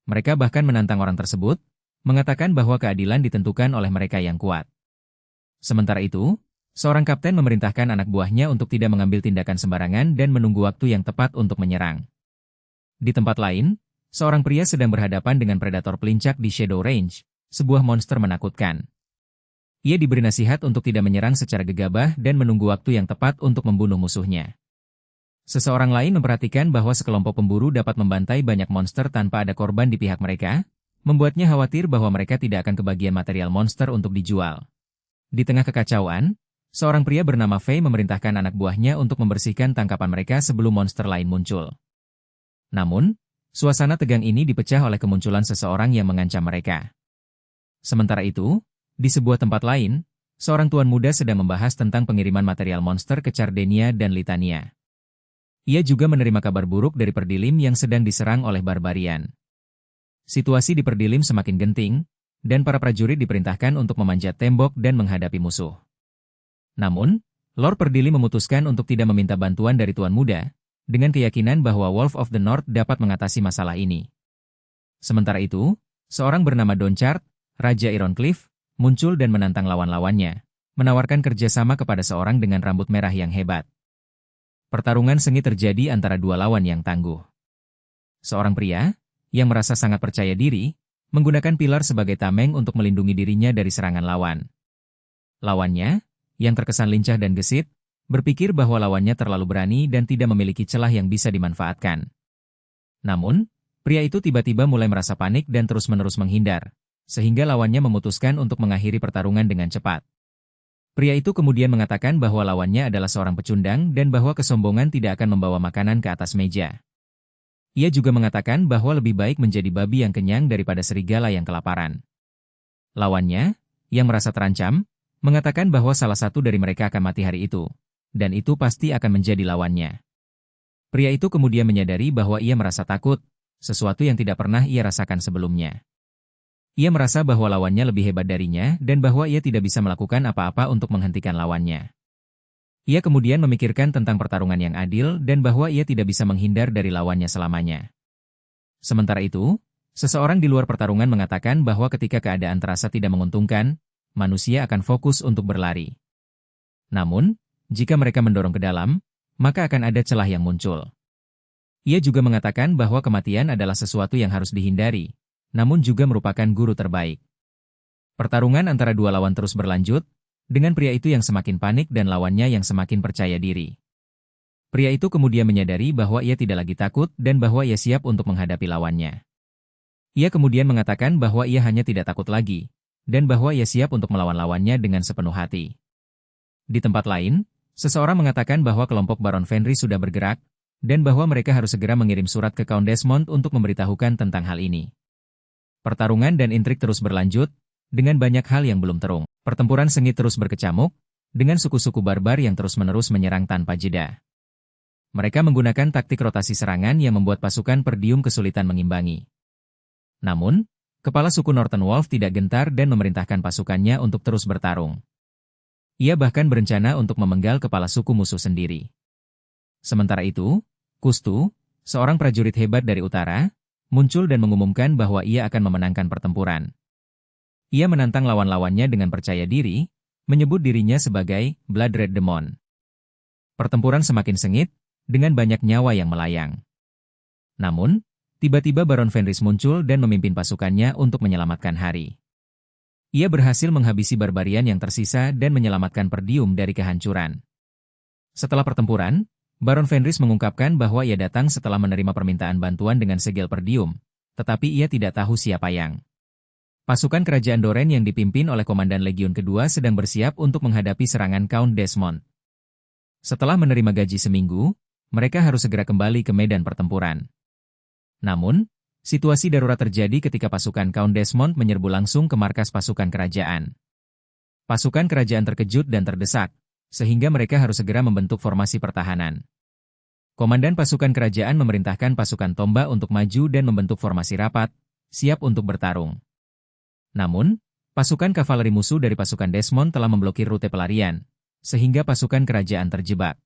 Speaker 1: Mereka bahkan menantang orang tersebut, mengatakan bahwa keadilan ditentukan oleh mereka yang kuat. Sementara itu, seorang kapten memerintahkan anak buahnya untuk tidak mengambil tindakan sembarangan dan menunggu waktu yang tepat untuk menyerang. Di tempat lain, seorang pria sedang berhadapan dengan predator pelincak di Shadow Range, sebuah monster menakutkan. Ia diberi nasihat untuk tidak menyerang secara gegabah dan menunggu waktu yang tepat untuk membunuh musuhnya. Seseorang lain memperhatikan bahwa sekelompok pemburu dapat membantai banyak monster tanpa ada korban di pihak mereka, membuatnya khawatir bahwa mereka tidak akan kebagian material monster untuk dijual. Di tengah kekacauan, seorang pria bernama Faye memerintahkan anak buahnya untuk membersihkan tangkapan mereka sebelum monster lain muncul. Namun, suasana tegang ini dipecah oleh kemunculan seseorang yang mengancam mereka. Sementara itu, di sebuah tempat lain, seorang tuan muda sedang membahas tentang pengiriman material monster ke Cardenia dan Litania. Ia juga menerima kabar buruk dari Perdilim yang sedang diserang oleh barbarian. Situasi di Perdilim semakin genting, dan para prajurit diperintahkan untuk memanjat tembok dan menghadapi musuh. Namun, Lord Perdilim memutuskan untuk tidak meminta bantuan dari tuan muda, dengan keyakinan bahwa Wolf of the North dapat mengatasi masalah ini. Sementara itu, seorang bernama Donchard, Raja Ironcliff, muncul dan menantang lawan-lawannya, menawarkan kerjasama kepada seorang dengan rambut merah yang hebat. Pertarungan sengit terjadi antara dua lawan yang tangguh. Seorang pria, yang merasa sangat percaya diri, menggunakan pilar sebagai tameng untuk melindungi dirinya dari serangan lawan. Lawannya, yang terkesan lincah dan gesit, berpikir bahwa lawannya terlalu berani dan tidak memiliki celah yang bisa dimanfaatkan. Namun, pria itu tiba-tiba mulai merasa panik dan terus-menerus menghindar, sehingga lawannya memutuskan untuk mengakhiri pertarungan dengan cepat. Pria itu kemudian mengatakan bahwa lawannya adalah seorang pecundang dan bahwa kesombongan tidak akan membawa makanan ke atas meja. Ia juga mengatakan bahwa lebih baik menjadi babi yang kenyang daripada serigala yang kelaparan. Lawannya, yang merasa terancam, mengatakan bahwa salah satu dari mereka akan mati hari itu, dan itu pasti akan menjadi lawannya. Pria itu kemudian menyadari bahwa ia merasa takut, sesuatu yang tidak pernah ia rasakan sebelumnya. Ia merasa bahwa lawannya lebih hebat darinya dan bahwa ia tidak bisa melakukan apa-apa untuk menghentikan lawannya. Ia kemudian memikirkan tentang pertarungan yang adil dan bahwa ia tidak bisa menghindar dari lawannya selamanya. Sementara itu, seseorang di luar pertarungan mengatakan bahwa ketika keadaan terasa tidak menguntungkan, manusia akan fokus untuk berlari. Namun, jika mereka mendorong ke dalam, maka akan ada celah yang muncul. Ia juga mengatakan bahwa kematian adalah sesuatu yang harus dihindari, namun juga merupakan guru terbaik. Pertarungan antara dua lawan terus berlanjut, dengan pria itu yang semakin panik dan lawannya yang semakin percaya diri. Pria itu kemudian menyadari bahwa ia tidak lagi takut dan bahwa ia siap untuk menghadapi lawannya. Ia kemudian mengatakan bahwa ia hanya tidak takut lagi, dan bahwa ia siap untuk melawan lawannya dengan sepenuh hati. Di tempat lain, seseorang mengatakan bahwa kelompok Baron Fenris sudah bergerak, dan bahwa mereka harus segera mengirim surat ke Count Desmond untuk memberitahukan tentang hal ini. Pertarungan dan intrik terus berlanjut, dengan banyak hal yang belum terung. Pertempuran sengit terus berkecamuk, dengan suku-suku barbar yang terus-menerus menyerang tanpa jeda. Mereka menggunakan taktik rotasi serangan yang membuat pasukan Perdium kesulitan mengimbangi. Namun, kepala suku Northern Wolf tidak gentar dan memerintahkan pasukannya untuk terus bertarung. Ia bahkan berencana untuk memenggal kepala suku musuh sendiri. Sementara itu, Kustu, seorang prajurit hebat dari utara, muncul dan mengumumkan bahwa ia akan memenangkan pertempuran. Ia menantang lawan-lawannya dengan percaya diri, menyebut dirinya sebagai Blood Red Demon. Pertempuran semakin sengit, dengan banyak nyawa yang melayang. Namun, tiba-tiba Baron Fenris muncul dan memimpin pasukannya untuk menyelamatkan hari. Ia berhasil menghabisi barbarian yang tersisa dan menyelamatkan Perdium dari kehancuran. Setelah pertempuran, Baron Fenris mengungkapkan bahwa ia datang setelah menerima permintaan bantuan dengan segel Perdium, tetapi ia tidak tahu siapa yang. Pasukan kerajaan Doreen yang dipimpin oleh Komandan Legiun kedua sedang bersiap untuk menghadapi serangan Count Desmond. Setelah menerima gaji seminggu, mereka harus segera kembali ke medan pertempuran. Namun, situasi darurat terjadi ketika pasukan Count Desmond menyerbu langsung ke markas pasukan kerajaan. Pasukan kerajaan terkejut dan terdesak, sehingga mereka harus segera membentuk formasi pertahanan. Komandan pasukan kerajaan memerintahkan pasukan tombak untuk maju dan membentuk formasi rapat, siap untuk bertarung. Namun, pasukan kavaleri musuh dari pasukan Desmond telah memblokir rute pelarian, sehingga pasukan kerajaan terjebak.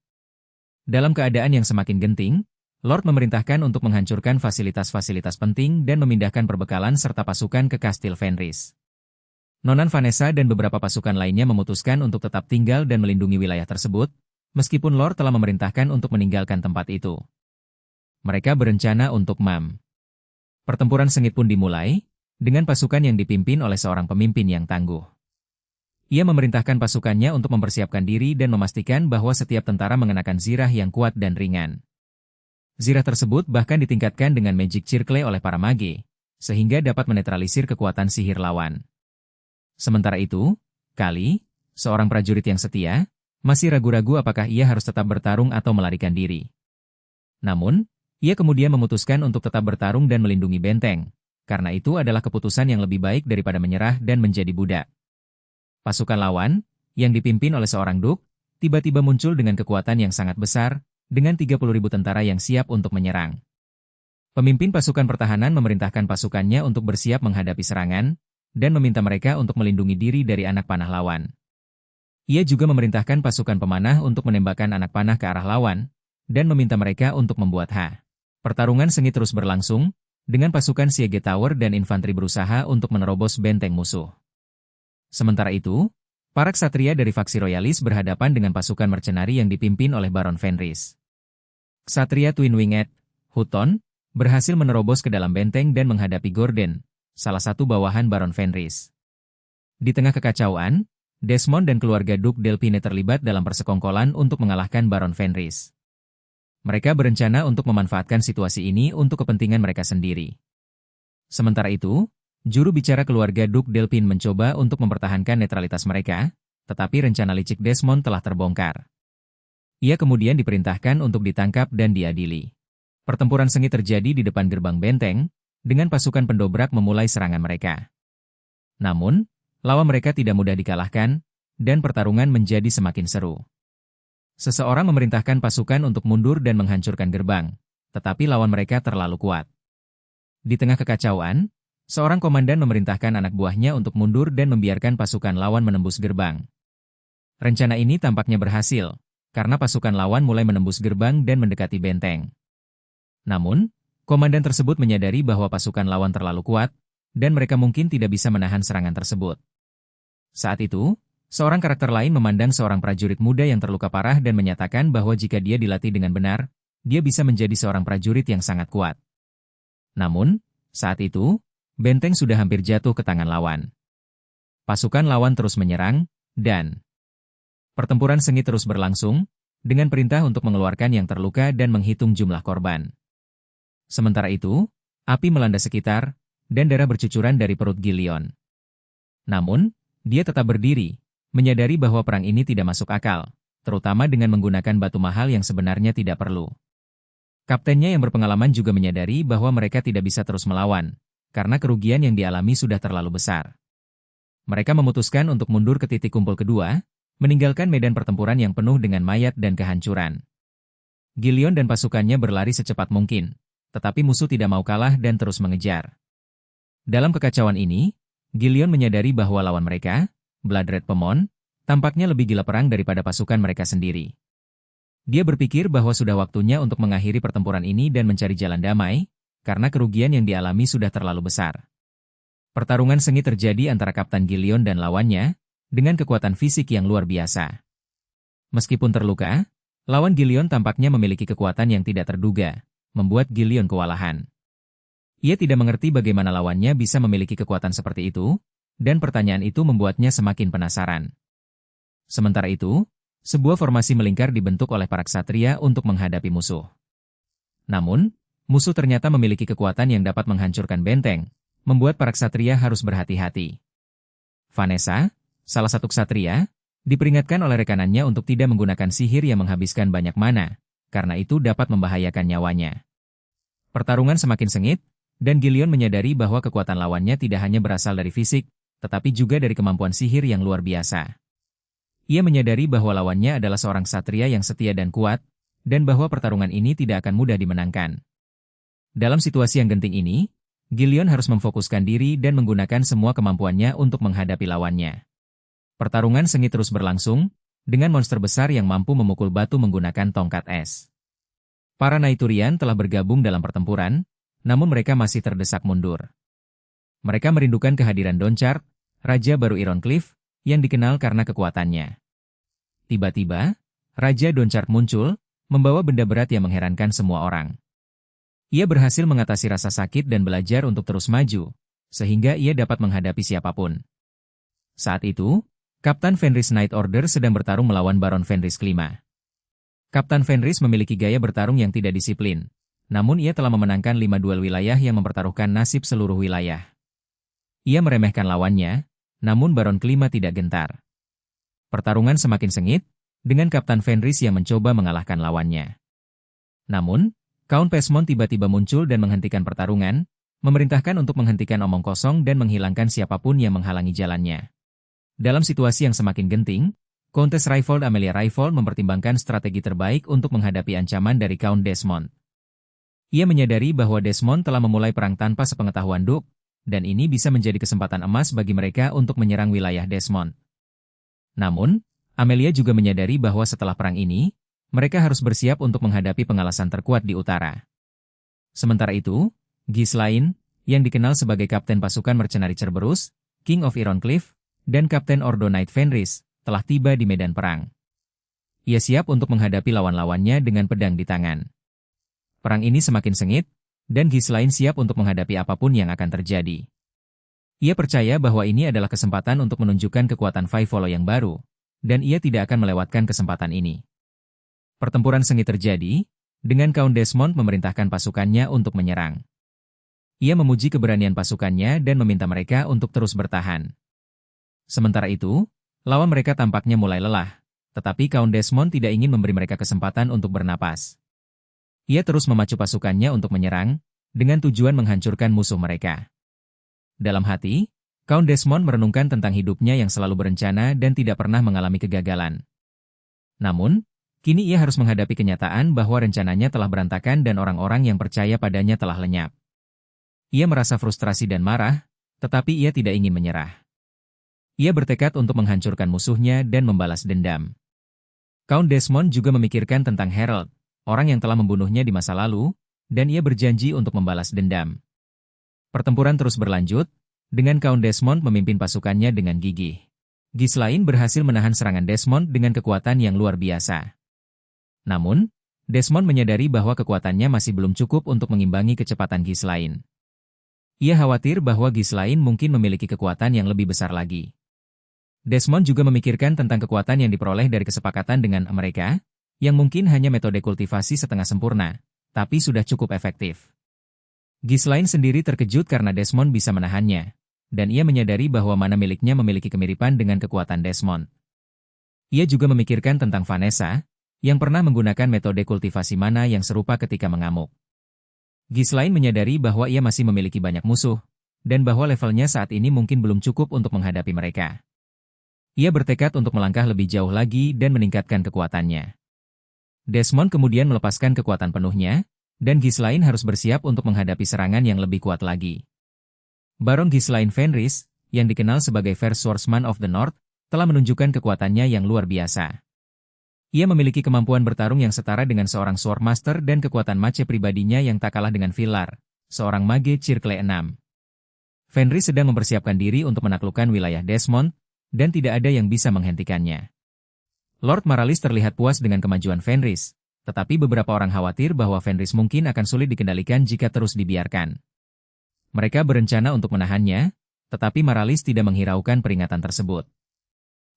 Speaker 1: Dalam keadaan yang semakin genting, Lord memerintahkan untuk menghancurkan fasilitas-fasilitas penting dan memindahkan perbekalan serta pasukan ke Kastil Fenris. Nonan Vanessa dan beberapa pasukan lainnya memutuskan untuk tetap tinggal dan melindungi wilayah tersebut, meskipun Lord telah memerintahkan untuk meninggalkan tempat itu. Mereka berencana untuk Pertempuran sengit pun dimulai, dengan pasukan yang dipimpin oleh seorang pemimpin yang tangguh. Ia memerintahkan pasukannya untuk mempersiapkan diri dan memastikan bahwa setiap tentara mengenakan zirah yang kuat dan ringan. Zirah tersebut bahkan ditingkatkan dengan magic circle oleh para mage, sehingga dapat menetralisir kekuatan sihir lawan. Sementara itu, Kali, seorang prajurit yang setia, masih ragu-ragu apakah ia harus tetap bertarung atau melarikan diri. Namun, ia kemudian memutuskan untuk tetap bertarung dan melindungi benteng, karena itu adalah keputusan yang lebih baik daripada menyerah dan menjadi budak. Pasukan lawan, yang dipimpin oleh seorang duk, tiba-tiba muncul dengan kekuatan yang sangat besar, dengan 30.000 tentara yang siap untuk menyerang. Pemimpin pasukan pertahanan memerintahkan pasukannya untuk bersiap menghadapi serangan, dan meminta mereka untuk melindungi diri dari anak panah lawan. Ia juga memerintahkan pasukan pemanah untuk menembakkan anak panah ke arah lawan, dan meminta mereka untuk membuat Pertarungan sengit terus berlangsung, dengan pasukan Siege Tower dan infanteri berusaha untuk menerobos benteng musuh. Sementara itu, para ksatria dari faksi royalis berhadapan dengan pasukan mercenari yang dipimpin oleh Baron Fenris. Ksatria Twin Winged, Hutton, berhasil menerobos ke dalam benteng dan menghadapi Gordon, salah satu bawahan Baron Fenris. Di tengah kekacauan, Desmond dan keluarga Duke Delphine terlibat dalam persekongkolan untuk mengalahkan Baron Fenris. Mereka berencana untuk memanfaatkan situasi ini untuk kepentingan mereka sendiri. Sementara itu, juru bicara keluarga Duke Delphine mencoba untuk mempertahankan netralitas mereka, tetapi rencana licik Desmond telah terbongkar. Ia kemudian diperintahkan untuk ditangkap dan diadili. Pertempuran sengit terjadi di depan gerbang benteng, dengan pasukan pendobrak memulai serangan mereka. Namun, lawan mereka tidak mudah dikalahkan, dan pertarungan menjadi semakin seru. Seseorang memerintahkan pasukan untuk mundur dan menghancurkan gerbang, tetapi lawan mereka terlalu kuat. Di tengah kekacauan, seorang komandan memerintahkan anak buahnya untuk mundur dan membiarkan pasukan lawan menembus gerbang. Rencana ini tampaknya berhasil, karena pasukan lawan mulai menembus gerbang dan mendekati benteng. Namun, komandan tersebut menyadari bahwa pasukan lawan terlalu kuat, dan mereka mungkin tidak bisa menahan serangan tersebut. Saat itu, seorang karakter lain memandang seorang prajurit muda yang terluka parah dan menyatakan bahwa jika dia dilatih dengan benar, dia bisa menjadi seorang prajurit yang sangat kuat. Namun, saat itu, benteng sudah hampir jatuh ke tangan lawan. Pasukan lawan terus menyerang, dan pertempuran sengit terus berlangsung, dengan perintah untuk mengeluarkan yang terluka dan menghitung jumlah korban. Sementara itu, api melanda sekitar, dan darah bercucuran dari perut Gillion. Namun, dia tetap berdiri, menyadari bahwa perang ini tidak masuk akal, terutama dengan menggunakan batu mahal yang sebenarnya tidak perlu. Kaptennya yang berpengalaman juga menyadari bahwa mereka tidak bisa terus melawan, karena kerugian yang dialami sudah terlalu besar. Mereka memutuskan untuk mundur ke titik kumpul kedua, meninggalkan medan pertempuran yang penuh dengan mayat dan kehancuran. Gillion dan pasukannya berlari secepat mungkin, tetapi musuh tidak mau kalah dan terus mengejar. Dalam kekacauan ini, Gillion menyadari bahwa lawan mereka, Bloodred Pemon, tampaknya lebih gila perang daripada pasukan mereka sendiri. Dia berpikir bahwa sudah waktunya untuk mengakhiri pertempuran ini dan mencari jalan damai, karena kerugian yang dialami sudah terlalu besar. Pertarungan sengit terjadi antara Kapten Gillion dan lawannya, dengan kekuatan fisik yang luar biasa. Meskipun terluka, lawan Gillion tampaknya memiliki kekuatan yang tidak terduga, membuat Gillion kewalahan. Ia tidak mengerti bagaimana lawannya bisa memiliki kekuatan seperti itu, dan pertanyaan itu membuatnya semakin penasaran. Sementara itu, sebuah formasi melingkar dibentuk oleh para ksatria untuk menghadapi musuh. Namun, musuh ternyata memiliki kekuatan yang dapat menghancurkan benteng, membuat para ksatria harus berhati-hati. Vanessa, salah satu ksatria, Diperingatkan oleh rekanannya untuk tidak menggunakan sihir yang menghabiskan banyak mana, karena itu dapat membahayakan nyawanya. Pertarungan semakin sengit, dan Gillion menyadari bahwa kekuatan lawannya tidak hanya berasal dari fisik, tetapi juga dari kemampuan sihir yang luar biasa. Ia menyadari bahwa lawannya adalah seorang satria yang setia dan kuat, dan bahwa pertarungan ini tidak akan mudah dimenangkan. Dalam situasi yang genting ini, Gillion harus memfokuskan diri dan menggunakan semua kemampuannya untuk menghadapi lawannya. Pertarungan sengit terus berlangsung, dengan monster besar yang mampu memukul batu menggunakan tongkat es. Para Naiturian telah bergabung dalam pertempuran, namun mereka masih terdesak mundur. Mereka merindukan kehadiran Dawnchart, Raja baru Ironcleave, yang dikenal karena kekuatannya. Tiba-tiba, Raja Dawnchart muncul, membawa benda berat yang mengherankan semua orang. Ia berhasil mengatasi rasa sakit dan belajar untuk terus maju, sehingga ia dapat menghadapi siapapun. Saat itu, Kapten Fenris Night Order sedang bertarung melawan Baron Fenris kelima. Kapten Fenris memiliki gaya bertarung yang tidak disiplin, namun ia telah memenangkan 5 duel wilayah yang mempertaruhkan nasib seluruh wilayah. Ia meremehkan lawannya, namun Baron kelima tidak gentar. Pertarungan semakin sengit, dengan Kapten Fenris yang mencoba mengalahkan lawannya. Namun, Count Pesmon tiba-tiba muncul dan menghentikan pertarungan, memerintahkan untuk menghentikan omong kosong dan menghilangkan siapapun yang menghalangi jalannya. Dalam situasi yang semakin genting, Countess Rayfold Amelia Rayfold mempertimbangkan strategi terbaik untuk menghadapi ancaman dari Count Desmond. Ia menyadari bahwa Desmond telah memulai perang tanpa sepengetahuan Duke, dan ini bisa menjadi kesempatan emas bagi mereka untuk menyerang wilayah Desmond. Namun, Amelia juga menyadari bahwa setelah perang ini, mereka harus bersiap untuk menghadapi pengalasan terkuat di utara. Sementara itu, Ghislaine, yang dikenal sebagai Kapten Pasukan Mercenari Cerberus, King of Ironcleave, dan Kapten Ordo Knight Fenris, telah tiba di medan perang. Ia siap untuk menghadapi lawan-lawannya dengan pedang di tangan. Perang ini semakin sengit, dan Ghislaine siap untuk menghadapi apapun yang akan terjadi. Ia percaya bahwa ini adalah kesempatan untuk menunjukkan kekuatan Five Follow yang baru, dan ia tidak akan melewatkan kesempatan ini. Pertempuran sengit terjadi, dengan Count Desmond memerintahkan pasukannya untuk menyerang. Ia memuji keberanian pasukannya dan meminta mereka untuk terus bertahan. Sementara itu, lawan mereka tampaknya mulai lelah, tetapi Count Desmond tidak ingin memberi mereka kesempatan untuk bernapas. Ia terus memacu pasukannya untuk menyerang, dengan tujuan menghancurkan musuh mereka. Dalam hati, Count Desmond merenungkan tentang hidupnya yang selalu berencana dan tidak pernah mengalami kegagalan. Namun, kini ia harus menghadapi kenyataan bahwa rencananya telah berantakan dan orang-orang yang percaya padanya telah lenyap. Ia merasa frustrasi dan marah, tetapi ia tidak ingin menyerah. Ia bertekad untuk menghancurkan musuhnya dan membalas dendam. Count Desmond juga memikirkan tentang Harold, orang yang telah membunuhnya di masa lalu, dan ia berjanji untuk membalas dendam. Pertempuran terus berlanjut, dengan Count Desmond memimpin pasukannya dengan gigih. Ghislaine berhasil menahan serangan Desmond dengan kekuatan yang luar biasa. Namun, Desmond menyadari bahwa kekuatannya masih belum cukup untuk mengimbangi kecepatan Ghislaine. Ia khawatir bahwa Ghislaine mungkin memiliki kekuatan yang lebih besar lagi. Desmond juga memikirkan tentang kekuatan yang diperoleh dari kesepakatan dengan mereka, yang mungkin hanya metode kultivasi setengah sempurna, tapi sudah cukup efektif. Ghislaine sendiri terkejut karena Desmond bisa menahannya, dan ia menyadari bahwa mana miliknya memiliki kemiripan dengan kekuatan Desmond. Ia juga memikirkan tentang Vanessa, yang pernah menggunakan metode kultivasi mana yang serupa ketika mengamuk. Ghislaine menyadari bahwa ia masih memiliki banyak musuh, dan bahwa levelnya saat ini mungkin belum cukup untuk menghadapi mereka. Ia bertekad untuk melangkah lebih jauh lagi dan meningkatkan kekuatannya. Desmond kemudian melepaskan kekuatan penuhnya, dan Ghislaine harus bersiap untuk menghadapi serangan yang lebih kuat lagi. Baron Ghislaine Fenris, yang dikenal sebagai First Swordsman of the North, telah menunjukkan kekuatannya yang luar biasa. Ia memiliki kemampuan bertarung yang setara dengan seorang Swordmaster dan kekuatan mace pribadinya yang tak kalah dengan Villar, seorang mage Circle 6. Fenris sedang mempersiapkan diri untuk menaklukkan wilayah Desmond, dan tidak ada yang bisa menghentikannya. Lord Maralis terlihat puas dengan kemajuan Fenris, tetapi beberapa orang khawatir bahwa Fenris mungkin akan sulit dikendalikan jika terus dibiarkan. Mereka berencana untuk menahannya, tetapi Maralis tidak menghiraukan peringatan tersebut.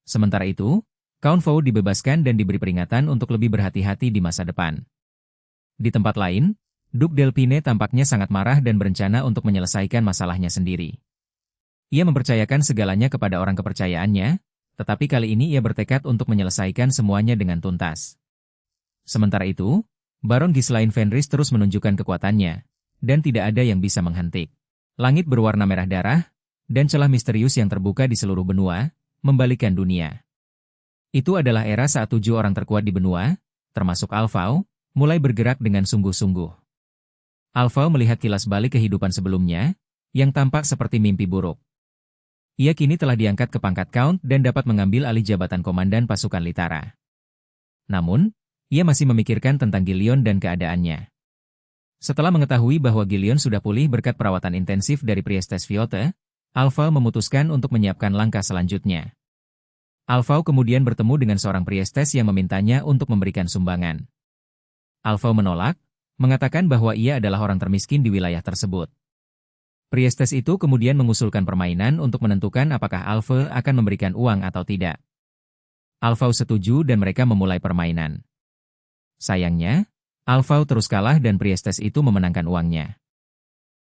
Speaker 1: Sementara itu, Count Vaux dibebaskan dan diberi peringatan untuk lebih berhati-hati di masa depan. Di tempat lain, Duke Delphine tampaknya sangat marah dan berencana untuk menyelesaikan masalahnya sendiri. Ia mempercayakan segalanya kepada orang kepercayaannya, Tetapi kali ini ia bertekad untuk menyelesaikan semuanya dengan tuntas. Sementara itu, Baron Ghislaine Fenris terus menunjukkan kekuatannya, dan tidak ada yang bisa menghentik. Langit berwarna merah darah, dan celah misterius yang terbuka di seluruh benua, membalikkan dunia. Itu adalah era saat 7 orang terkuat di benua, termasuk Alphau, mulai bergerak dengan sungguh-sungguh. Alphau melihat kilas balik kehidupan sebelumnya, yang tampak seperti mimpi buruk. Ia kini telah diangkat ke pangkat Count dan dapat mengambil alih jabatan komandan pasukan Litara. Namun, ia masih memikirkan tentang Gillion dan keadaannya. Setelah mengetahui bahwa Gillion sudah pulih berkat perawatan intensif dari Priestess Viote, Alphau memutuskan untuk menyiapkan langkah selanjutnya. Alphau kemudian bertemu dengan seorang priestess yang memintanya untuk memberikan sumbangan. Alphau menolak, mengatakan bahwa ia adalah orang termiskin di wilayah tersebut. Priestess itu kemudian mengusulkan permainan untuk menentukan apakah Alphau akan memberikan uang atau tidak. Alphau setuju dan mereka memulai permainan. Sayangnya, Alphau terus kalah dan priestess itu memenangkan uangnya.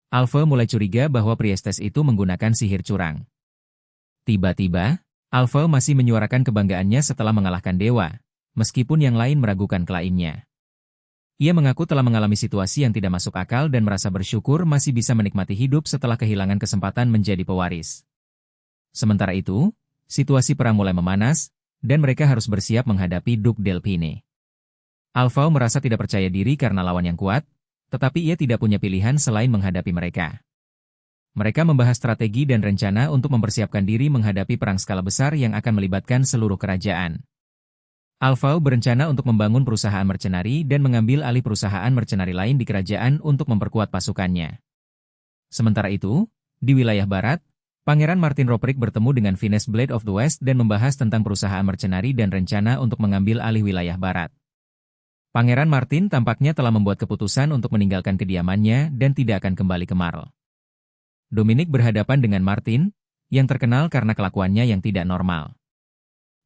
Speaker 1: Alphau mulai curiga bahwa priestess itu menggunakan sihir curang. Tiba-tiba, Alphau masih menyuarakan kebanggaannya setelah mengalahkan dewa, meskipun yang lain meragukan klaimnya. Ia mengaku telah mengalami situasi yang tidak masuk akal dan merasa bersyukur masih bisa menikmati hidup setelah kehilangan kesempatan menjadi pewaris. Sementara itu, situasi perang mulai memanas, dan mereka harus bersiap menghadapi Duke Delphine. Alphau merasa tidak percaya diri karena lawan yang kuat, tetapi ia tidak punya pilihan selain menghadapi mereka. Mereka membahas strategi dan rencana untuk mempersiapkan diri menghadapi perang skala besar yang akan melibatkan seluruh kerajaan. Alphau berencana untuk membangun perusahaan mercenari dan mengambil alih perusahaan mercenari lain di kerajaan untuk memperkuat pasukannya. Sementara itu, di wilayah barat, Pangeran Martin Roprick bertemu dengan Venus Blade of the West dan membahas tentang perusahaan mercenari dan rencana untuk mengambil alih wilayah barat. Pangeran Martin tampaknya telah membuat keputusan untuk meninggalkan kediamannya dan tidak akan kembali ke Marl. Dominic berhadapan dengan Martin, yang terkenal karena kelakuannya yang tidak normal.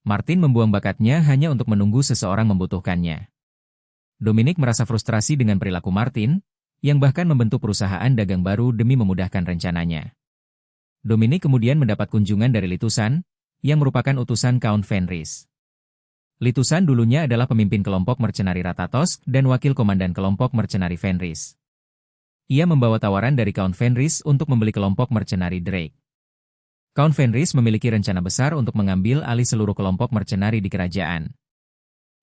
Speaker 1: Martin membuang bakatnya hanya untuk menunggu seseorang membutuhkannya. Dominic merasa frustrasi dengan perilaku Martin, yang bahkan membentuk perusahaan dagang baru demi memudahkan rencananya. Dominic kemudian mendapat kunjungan dari Litusan, yang merupakan utusan Count Fenris. Litusan dulunya adalah pemimpin kelompok mercenari Ratatosk dan wakil komandan kelompok mercenari Fenris. Ia membawa tawaran dari Count Fenris untuk membeli kelompok mercenari Drake. Count Fenris memiliki rencana besar untuk mengambil alih seluruh kelompok mercenari di kerajaan.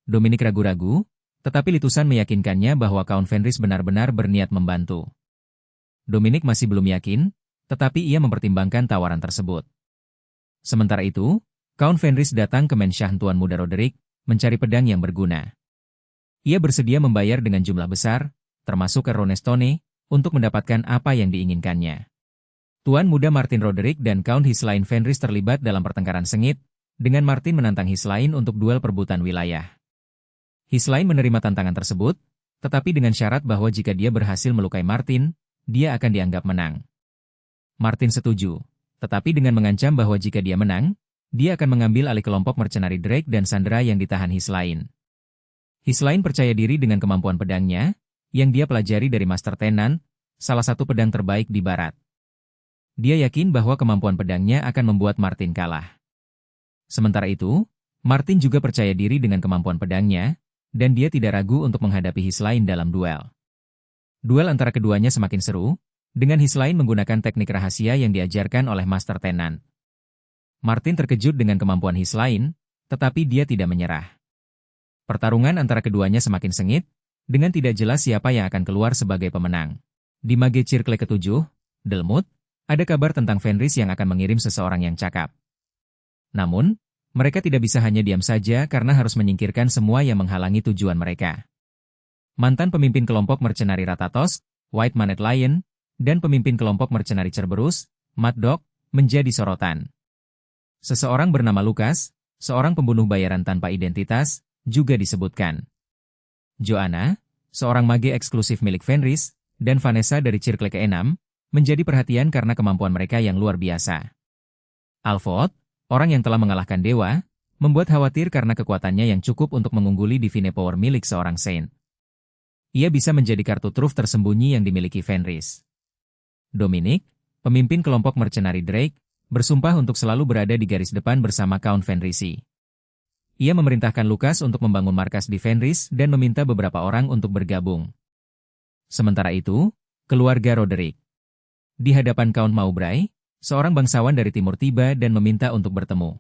Speaker 1: Dominic ragu-ragu, tetapi Litusan meyakinkannya bahwa Count Fenris benar-benar berniat membantu. Dominic masih belum yakin, tetapi ia mempertimbangkan tawaran tersebut. Sementara itu, Count Fenris datang ke Menshah Tuan Muda Roderick, mencari pedang yang berguna. Ia bersedia membayar dengan jumlah besar, termasuk ke Ronestone, untuk mendapatkan apa yang diinginkannya. Tuan Muda Martin Roderick dan Count Ghislaine Fenris terlibat dalam pertengkaran sengit, dengan Martin menantang Ghislaine untuk duel perebutan wilayah. Ghislaine menerima tantangan tersebut, tetapi dengan syarat bahwa jika dia berhasil melukai Martin, dia akan dianggap menang. Martin setuju, tetapi dengan mengancam bahwa jika dia menang, dia akan mengambil alih kelompok mercenari Drake dan Sandra yang ditahan Ghislaine. Ghislaine percaya diri dengan kemampuan pedangnya, yang dia pelajari dari Master Tenant, salah satu pedang terbaik di barat. Dia yakin bahwa kemampuan pedangnya akan membuat Martin kalah. Sementara itu, Martin juga percaya diri dengan kemampuan pedangnya, dan dia tidak ragu untuk menghadapi Ghislaine dalam duel. Duel antara keduanya semakin seru, dengan Ghislaine menggunakan teknik rahasia yang diajarkan oleh Master Tenant. Martin terkejut dengan kemampuan Ghislaine, tetapi dia tidak menyerah. Pertarungan antara keduanya semakin sengit, dengan tidak jelas siapa yang akan keluar sebagai pemenang. Di Mage Circle ke-7, Delmut, ada kabar tentang Fenris yang akan mengirim seseorang yang cakap. Namun, mereka tidak bisa hanya diam saja karena harus menyingkirkan semua yang menghalangi tujuan mereka. Mantan pemimpin kelompok mercenari Ratatosk, White Maned Lion, dan pemimpin kelompok mercenari Cerberus, Mad Dog, menjadi sorotan. Seseorang bernama Lucas, seorang pembunuh bayaran tanpa identitas, juga disebutkan. Joanna, seorang mage eksklusif milik Fenris, dan Vanessa dari Circle ke-6, menjadi perhatian karena kemampuan mereka yang luar biasa. Alphot, orang yang telah mengalahkan dewa, membuat khawatir karena kekuatannya yang cukup untuk mengungguli Divine Power milik seorang Saint. Ia bisa menjadi kartu truf tersembunyi yang dimiliki Fenris. Dominic, pemimpin kelompok mercenari Drake, bersumpah untuk selalu berada di garis depan bersama Count Fenrisi. Ia memerintahkan Lucas untuk membangun markas di Fenris dan meminta beberapa orang untuk bergabung. Sementara itu, keluarga Roderick. Di hadapan Count Mowbray, seorang bangsawan dari timur tiba dan meminta untuk bertemu.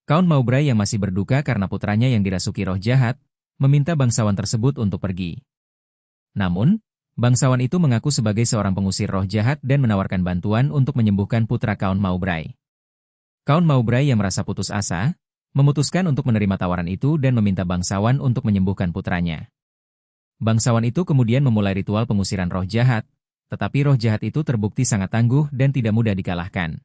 Speaker 1: Count Mowbray yang masih berduka karena putranya yang dirasuki roh jahat, meminta bangsawan tersebut untuk pergi. Namun, bangsawan itu mengaku sebagai seorang pengusir roh jahat dan menawarkan bantuan untuk menyembuhkan putra Count Mowbray. Count Mowbray yang merasa putus asa, memutuskan untuk menerima tawaran itu dan meminta bangsawan untuk menyembuhkan putranya. Bangsawan itu kemudian memulai ritual pengusiran roh jahat, tetapi roh jahat itu terbukti sangat tangguh dan tidak mudah dikalahkan.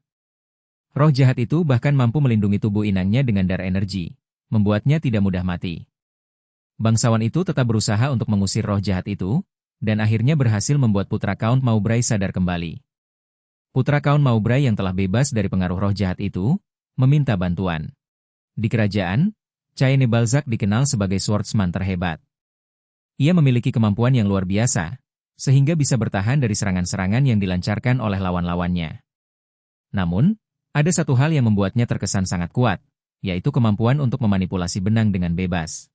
Speaker 1: Roh jahat itu bahkan mampu melindungi tubuh inangnya dengan dar energi, membuatnya tidak mudah mati. Bangsawan itu tetap berusaha untuk mengusir roh jahat itu, dan akhirnya berhasil membuat putra Count Mowbray sadar kembali. Putra Count Mowbray yang telah bebas dari pengaruh roh jahat itu, meminta bantuan. Di kerajaan, Cheyenne Balzac dikenal sebagai swordsman terhebat. Ia memiliki kemampuan yang luar biasa, sehingga bisa bertahan dari serangan-serangan yang dilancarkan oleh lawan-lawannya. Namun, ada satu hal yang membuatnya terkesan sangat kuat, yaitu kemampuan untuk memanipulasi benang dengan bebas.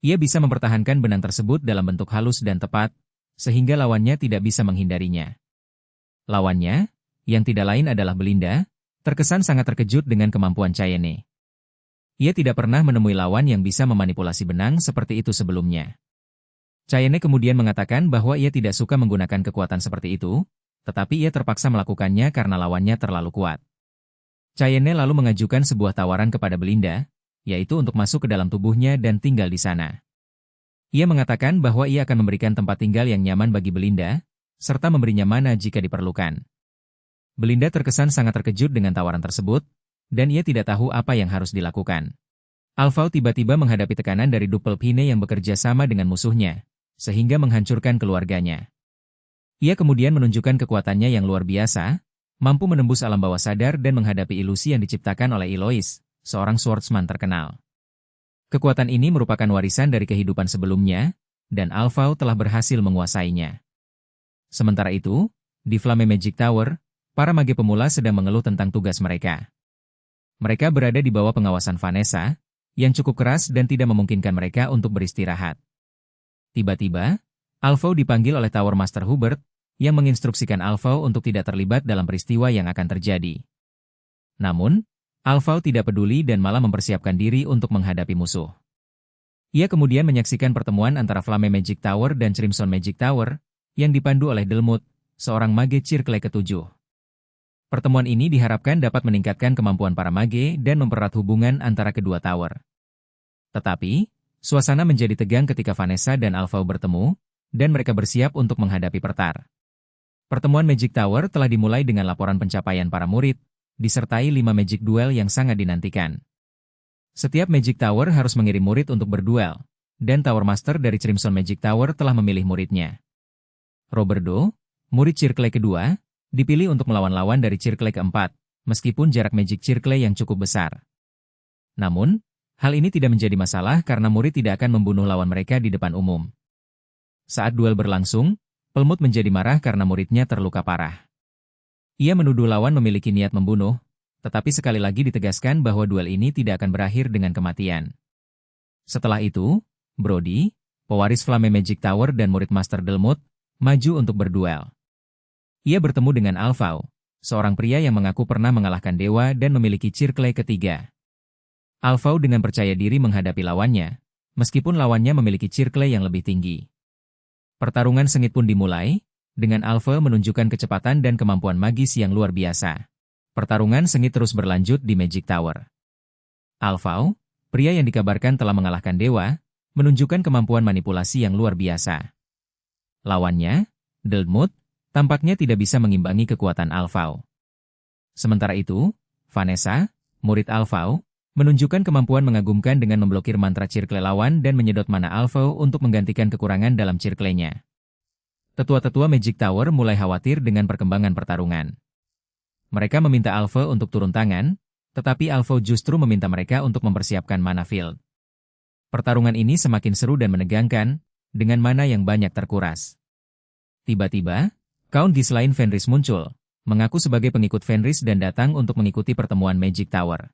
Speaker 1: Ia bisa mempertahankan benang tersebut dalam bentuk halus dan tepat, sehingga lawannya tidak bisa menghindarinya. Lawannya, yang tidak lain adalah Belinda, terkesan sangat terkejut dengan kemampuan Cheyenne. Ia tidak pernah menemui lawan yang bisa memanipulasi benang seperti itu sebelumnya. Cheyenne kemudian mengatakan bahwa ia tidak suka menggunakan kekuatan seperti itu, tetapi ia terpaksa melakukannya karena lawannya terlalu kuat. Cheyenne lalu mengajukan sebuah tawaran kepada Belinda, yaitu untuk masuk ke dalam tubuhnya dan tinggal di sana. Ia mengatakan bahwa ia akan memberikan tempat tinggal yang nyaman bagi Belinda, serta memberinya mana jika diperlukan. Belinda terkesan sangat terkejut dengan tawaran tersebut, dan ia tidak tahu apa yang harus dilakukan. Alphau tiba-tiba menghadapi tekanan dari Dupelpine yang bekerja sama dengan musuhnya, sehingga menghancurkan keluarganya. Ia kemudian menunjukkan kekuatannya yang luar biasa, mampu menembus alam bawah sadar dan menghadapi ilusi yang diciptakan oleh Eloise, seorang swordsman terkenal. Kekuatan ini merupakan warisan dari kehidupan sebelumnya, dan Alphau telah berhasil menguasainya. Sementara itu, di Flame Magic Tower, para mage pemula sedang mengeluh tentang tugas mereka. Mereka berada di bawah pengawasan Vanessa, yang cukup keras dan tidak memungkinkan mereka untuk beristirahat. Tiba-tiba, Alphau dipanggil oleh Tower Master Hubert, yang menginstruksikan Alphau untuk tidak terlibat dalam peristiwa yang akan terjadi. Namun, Alphau tidak peduli dan malah mempersiapkan diri untuk menghadapi musuh. Ia kemudian menyaksikan pertemuan antara Flame Magic Tower dan Crimson Magic Tower, yang dipandu oleh Delmood, seorang mage Circle ke-7. Pertemuan ini diharapkan dapat meningkatkan kemampuan para mage dan mempererat hubungan antara kedua tower. Tetapi, suasana menjadi tegang ketika Vanessa dan Alphau bertemu, dan mereka bersiap untuk menghadapi pertar. Pertemuan Magic Tower telah dimulai dengan laporan pencapaian para murid, disertai 5 Magic Duel yang sangat dinantikan. Setiap Magic Tower harus mengirim murid untuk berduel, dan Tower Master dari Crimson Magic Tower telah memilih muridnya. Roberto, murid Circle kedua, dipilih untuk melawan lawan dari Circle keempat, meskipun jarak Magic Circle yang cukup besar. Namun, hal ini tidak menjadi masalah karena murid tidak akan membunuh lawan mereka di depan umum. Saat duel berlangsung, Pelmut menjadi marah karena muridnya terluka parah. Ia menuduh lawan memiliki niat membunuh, tetapi sekali lagi ditegaskan bahwa duel ini tidak akan berakhir dengan kematian. Setelah itu, Brody, pewaris Flame Magic Tower dan murid Master Delmood, maju untuk berduel. Ia bertemu dengan Alphau, seorang pria yang mengaku pernah mengalahkan dewa dan memiliki Circle ketiga. Alphau dengan percaya diri menghadapi lawannya, meskipun lawannya memiliki Circle yang lebih tinggi. Pertarungan sengit pun dimulai, dengan Alphau menunjukkan kecepatan dan kemampuan magis yang luar biasa. Pertarungan sengit terus berlanjut di Magic Tower. Alphau, pria yang dikabarkan telah mengalahkan dewa, menunjukkan kemampuan manipulasi yang luar biasa. Lawannya, Delmood, tampaknya tidak bisa mengimbangi kekuatan Alphau. Sementara itu, Vanessa, murid Alphau, menunjukkan kemampuan mengagumkan dengan memblokir mantra Circle lawan dan menyedot mana Alphau untuk menggantikan kekurangan dalam Circle-nya. Tetua-tetua Magic Tower mulai khawatir dengan perkembangan pertarungan. Mereka meminta Alphau untuk turun tangan, tetapi Alphau justru meminta mereka untuk mempersiapkan mana field. Pertarungan ini semakin seru dan menegangkan, dengan mana yang banyak terkuras. Tiba-tiba, Count Ghislaine Fenris muncul, mengaku sebagai pengikut Fenris dan datang untuk mengikuti pertemuan Magic Tower.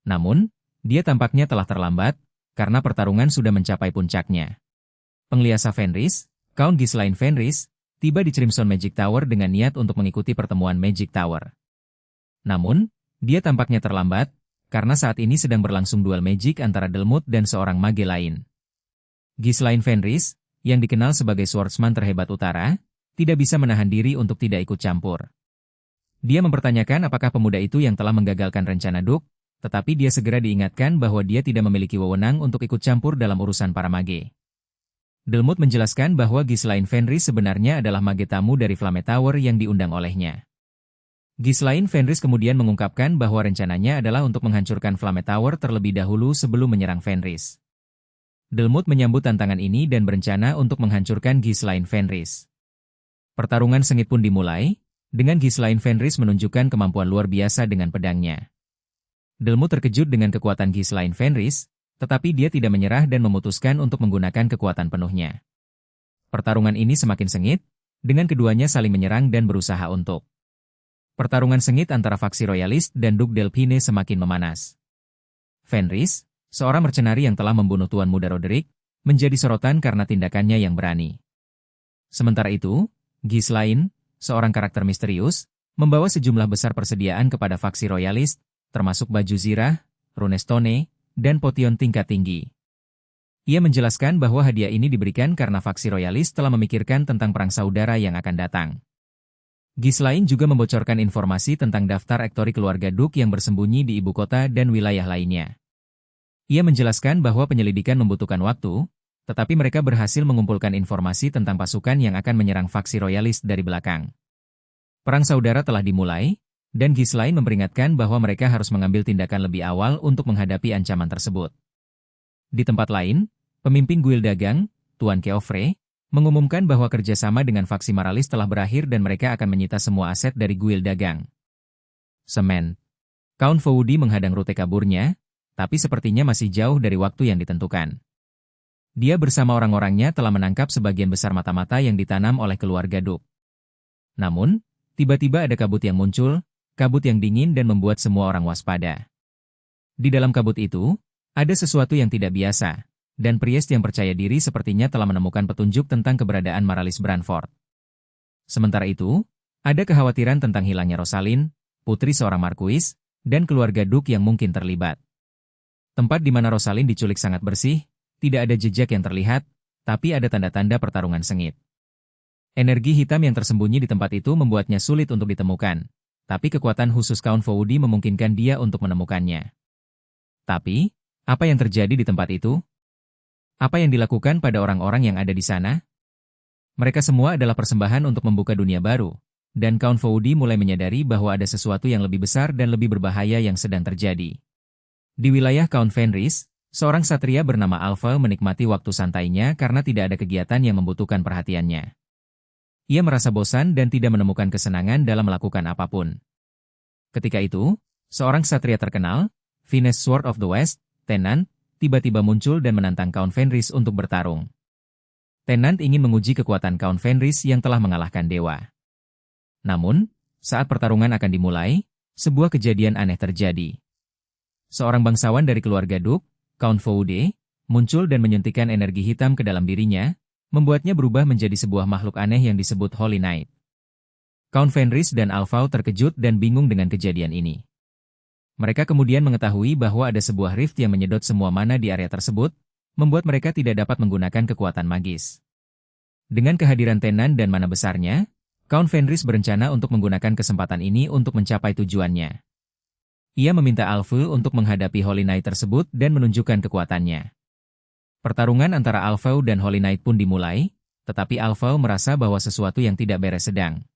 Speaker 1: Namun, dia tampaknya telah terlambat, karena pertarungan sudah mencapai puncaknya. Pengliasa Fenris, Count Ghislaine Fenris, tiba di Crimson Magic Tower dengan niat untuk mengikuti pertemuan Magic Tower. Namun, dia tampaknya terlambat, karena saat ini sedang berlangsung duel magic antara Delmood dan seorang mage lain. Ghislaine Fenris, yang dikenal sebagai swordsman terhebat utara, tidak bisa menahan diri untuk tidak ikut campur. Dia mempertanyakan apakah pemuda itu yang telah menggagalkan rencana Duke, tetapi dia segera diingatkan bahwa dia tidak memiliki wewenang untuk ikut campur dalam urusan para mage. Delmood menjelaskan bahwa Ghislaine Fenris sebenarnya adalah mage tamu dari Flame Tower yang diundang olehnya. Ghislaine Fenris kemudian mengungkapkan bahwa rencananya adalah untuk menghancurkan Flame Tower terlebih dahulu sebelum menyerang Fenris. Delmood menyambut tantangan ini dan berencana untuk menghancurkan Ghislaine Fenris. Pertarungan sengit pun dimulai, dengan Ghislaine Fenris menunjukkan kemampuan luar biasa dengan pedangnya. Delmood terkejut dengan kekuatan Ghislaine Fenris, tetapi dia tidak menyerah dan memutuskan untuk menggunakan kekuatan penuhnya. Pertarungan ini semakin sengit, dengan keduanya saling menyerang dan berusaha untuk. Pertarungan sengit antara faksi Royalist dan Duke Delphine semakin memanas. Fenris, seorang mercenari yang telah membunuh Tuan Muda Roderick, menjadi sorotan karena tindakannya yang berani. Sementara itu, Ghislaine, seorang karakter misterius, membawa sejumlah besar persediaan kepada faksi Royalist, termasuk baju zirah, runestone, dan potion tingkat tinggi. Ia menjelaskan bahwa hadiah ini diberikan karena faksi Royalist telah memikirkan tentang perang saudara yang akan datang. Ghislaine juga membocorkan informasi tentang daftar ektori keluarga Duke yang bersembunyi di ibu kota dan wilayah lainnya. Ia menjelaskan bahwa penyelidikan membutuhkan waktu, tetapi mereka berhasil mengumpulkan informasi tentang pasukan yang akan menyerang faksi Royalist dari belakang. Perang saudara telah dimulai, dan Ghislaine memperingatkan bahwa mereka harus mengambil tindakan lebih awal untuk menghadapi ancaman tersebut. Di tempat lain, pemimpin guild dagang, Tuan Keofre, mengumumkan bahwa kerjasama dengan faksi Maralis telah berakhir dan mereka akan menyita semua aset dari guild dagang. Semen. Count Voudi menghadang rute kaburnya, tapi sepertinya masih jauh dari waktu yang ditentukan. Dia bersama orang-orangnya telah menangkap sebagian besar mata-mata yang ditanam oleh keluarga Duke. Namun, tiba-tiba ada kabut yang muncul, kabut yang dingin dan membuat semua orang waspada. Di dalam kabut itu, ada sesuatu yang tidak biasa, dan Priest yang percaya diri sepertinya telah menemukan petunjuk tentang keberadaan Maralis Branford. Sementara itu, ada kekhawatiran tentang hilangnya Rosalind, putri seorang Marquis, dan keluarga Duke yang mungkin terlibat. Tempat di mana Rosalind diculik sangat bersih, tidak ada jejak yang terlihat, tapi ada tanda-tanda pertarungan sengit. Energi hitam yang tersembunyi di tempat itu membuatnya sulit untuk ditemukan, tapi kekuatan khusus Count Voudi memungkinkan dia untuk menemukannya. Tapi, apa yang terjadi di tempat itu? Apa yang dilakukan pada orang-orang yang ada di sana? Mereka semua adalah persembahan untuk membuka dunia baru, dan Count Voudi mulai menyadari bahwa ada sesuatu yang lebih besar dan lebih berbahaya yang sedang terjadi. Di wilayah Count Fenris, seorang satria bernama Alpha menikmati waktu santainya karena tidak ada kegiatan yang membutuhkan perhatiannya. Ia merasa bosan dan tidak menemukan kesenangan dalam melakukan apapun. Ketika itu, seorang satria terkenal, Venus Sword of the West, Tenant, tiba-tiba muncul dan menantang Count Fenris untuk bertarung. Tenant ingin menguji kekuatan Count Fenris yang telah mengalahkan dewa. Namun, saat pertarungan akan dimulai, sebuah kejadian aneh terjadi. Seorang bangsawan dari keluarga Duke, Count Voudi, muncul dan menyuntikkan energi hitam ke dalam dirinya, membuatnya berubah menjadi sebuah makhluk aneh yang disebut Holy Knight. Count Fenris dan Alpha terkejut dan bingung dengan kejadian ini. Mereka kemudian mengetahui bahwa ada sebuah rift yang menyedot semua mana di area tersebut, membuat mereka tidak dapat menggunakan kekuatan magis. Dengan kehadiran Tenant dan mana besarnya, Count Fenris berencana untuk menggunakan kesempatan ini untuk mencapai tujuannya. Ia meminta Alpha untuk menghadapi Holy Knight tersebut dan menunjukkan kekuatannya. Pertarungan antara Alpha dan Holy Knight pun dimulai, tetapi Alpha merasa bahwa sesuatu yang tidak beres sedang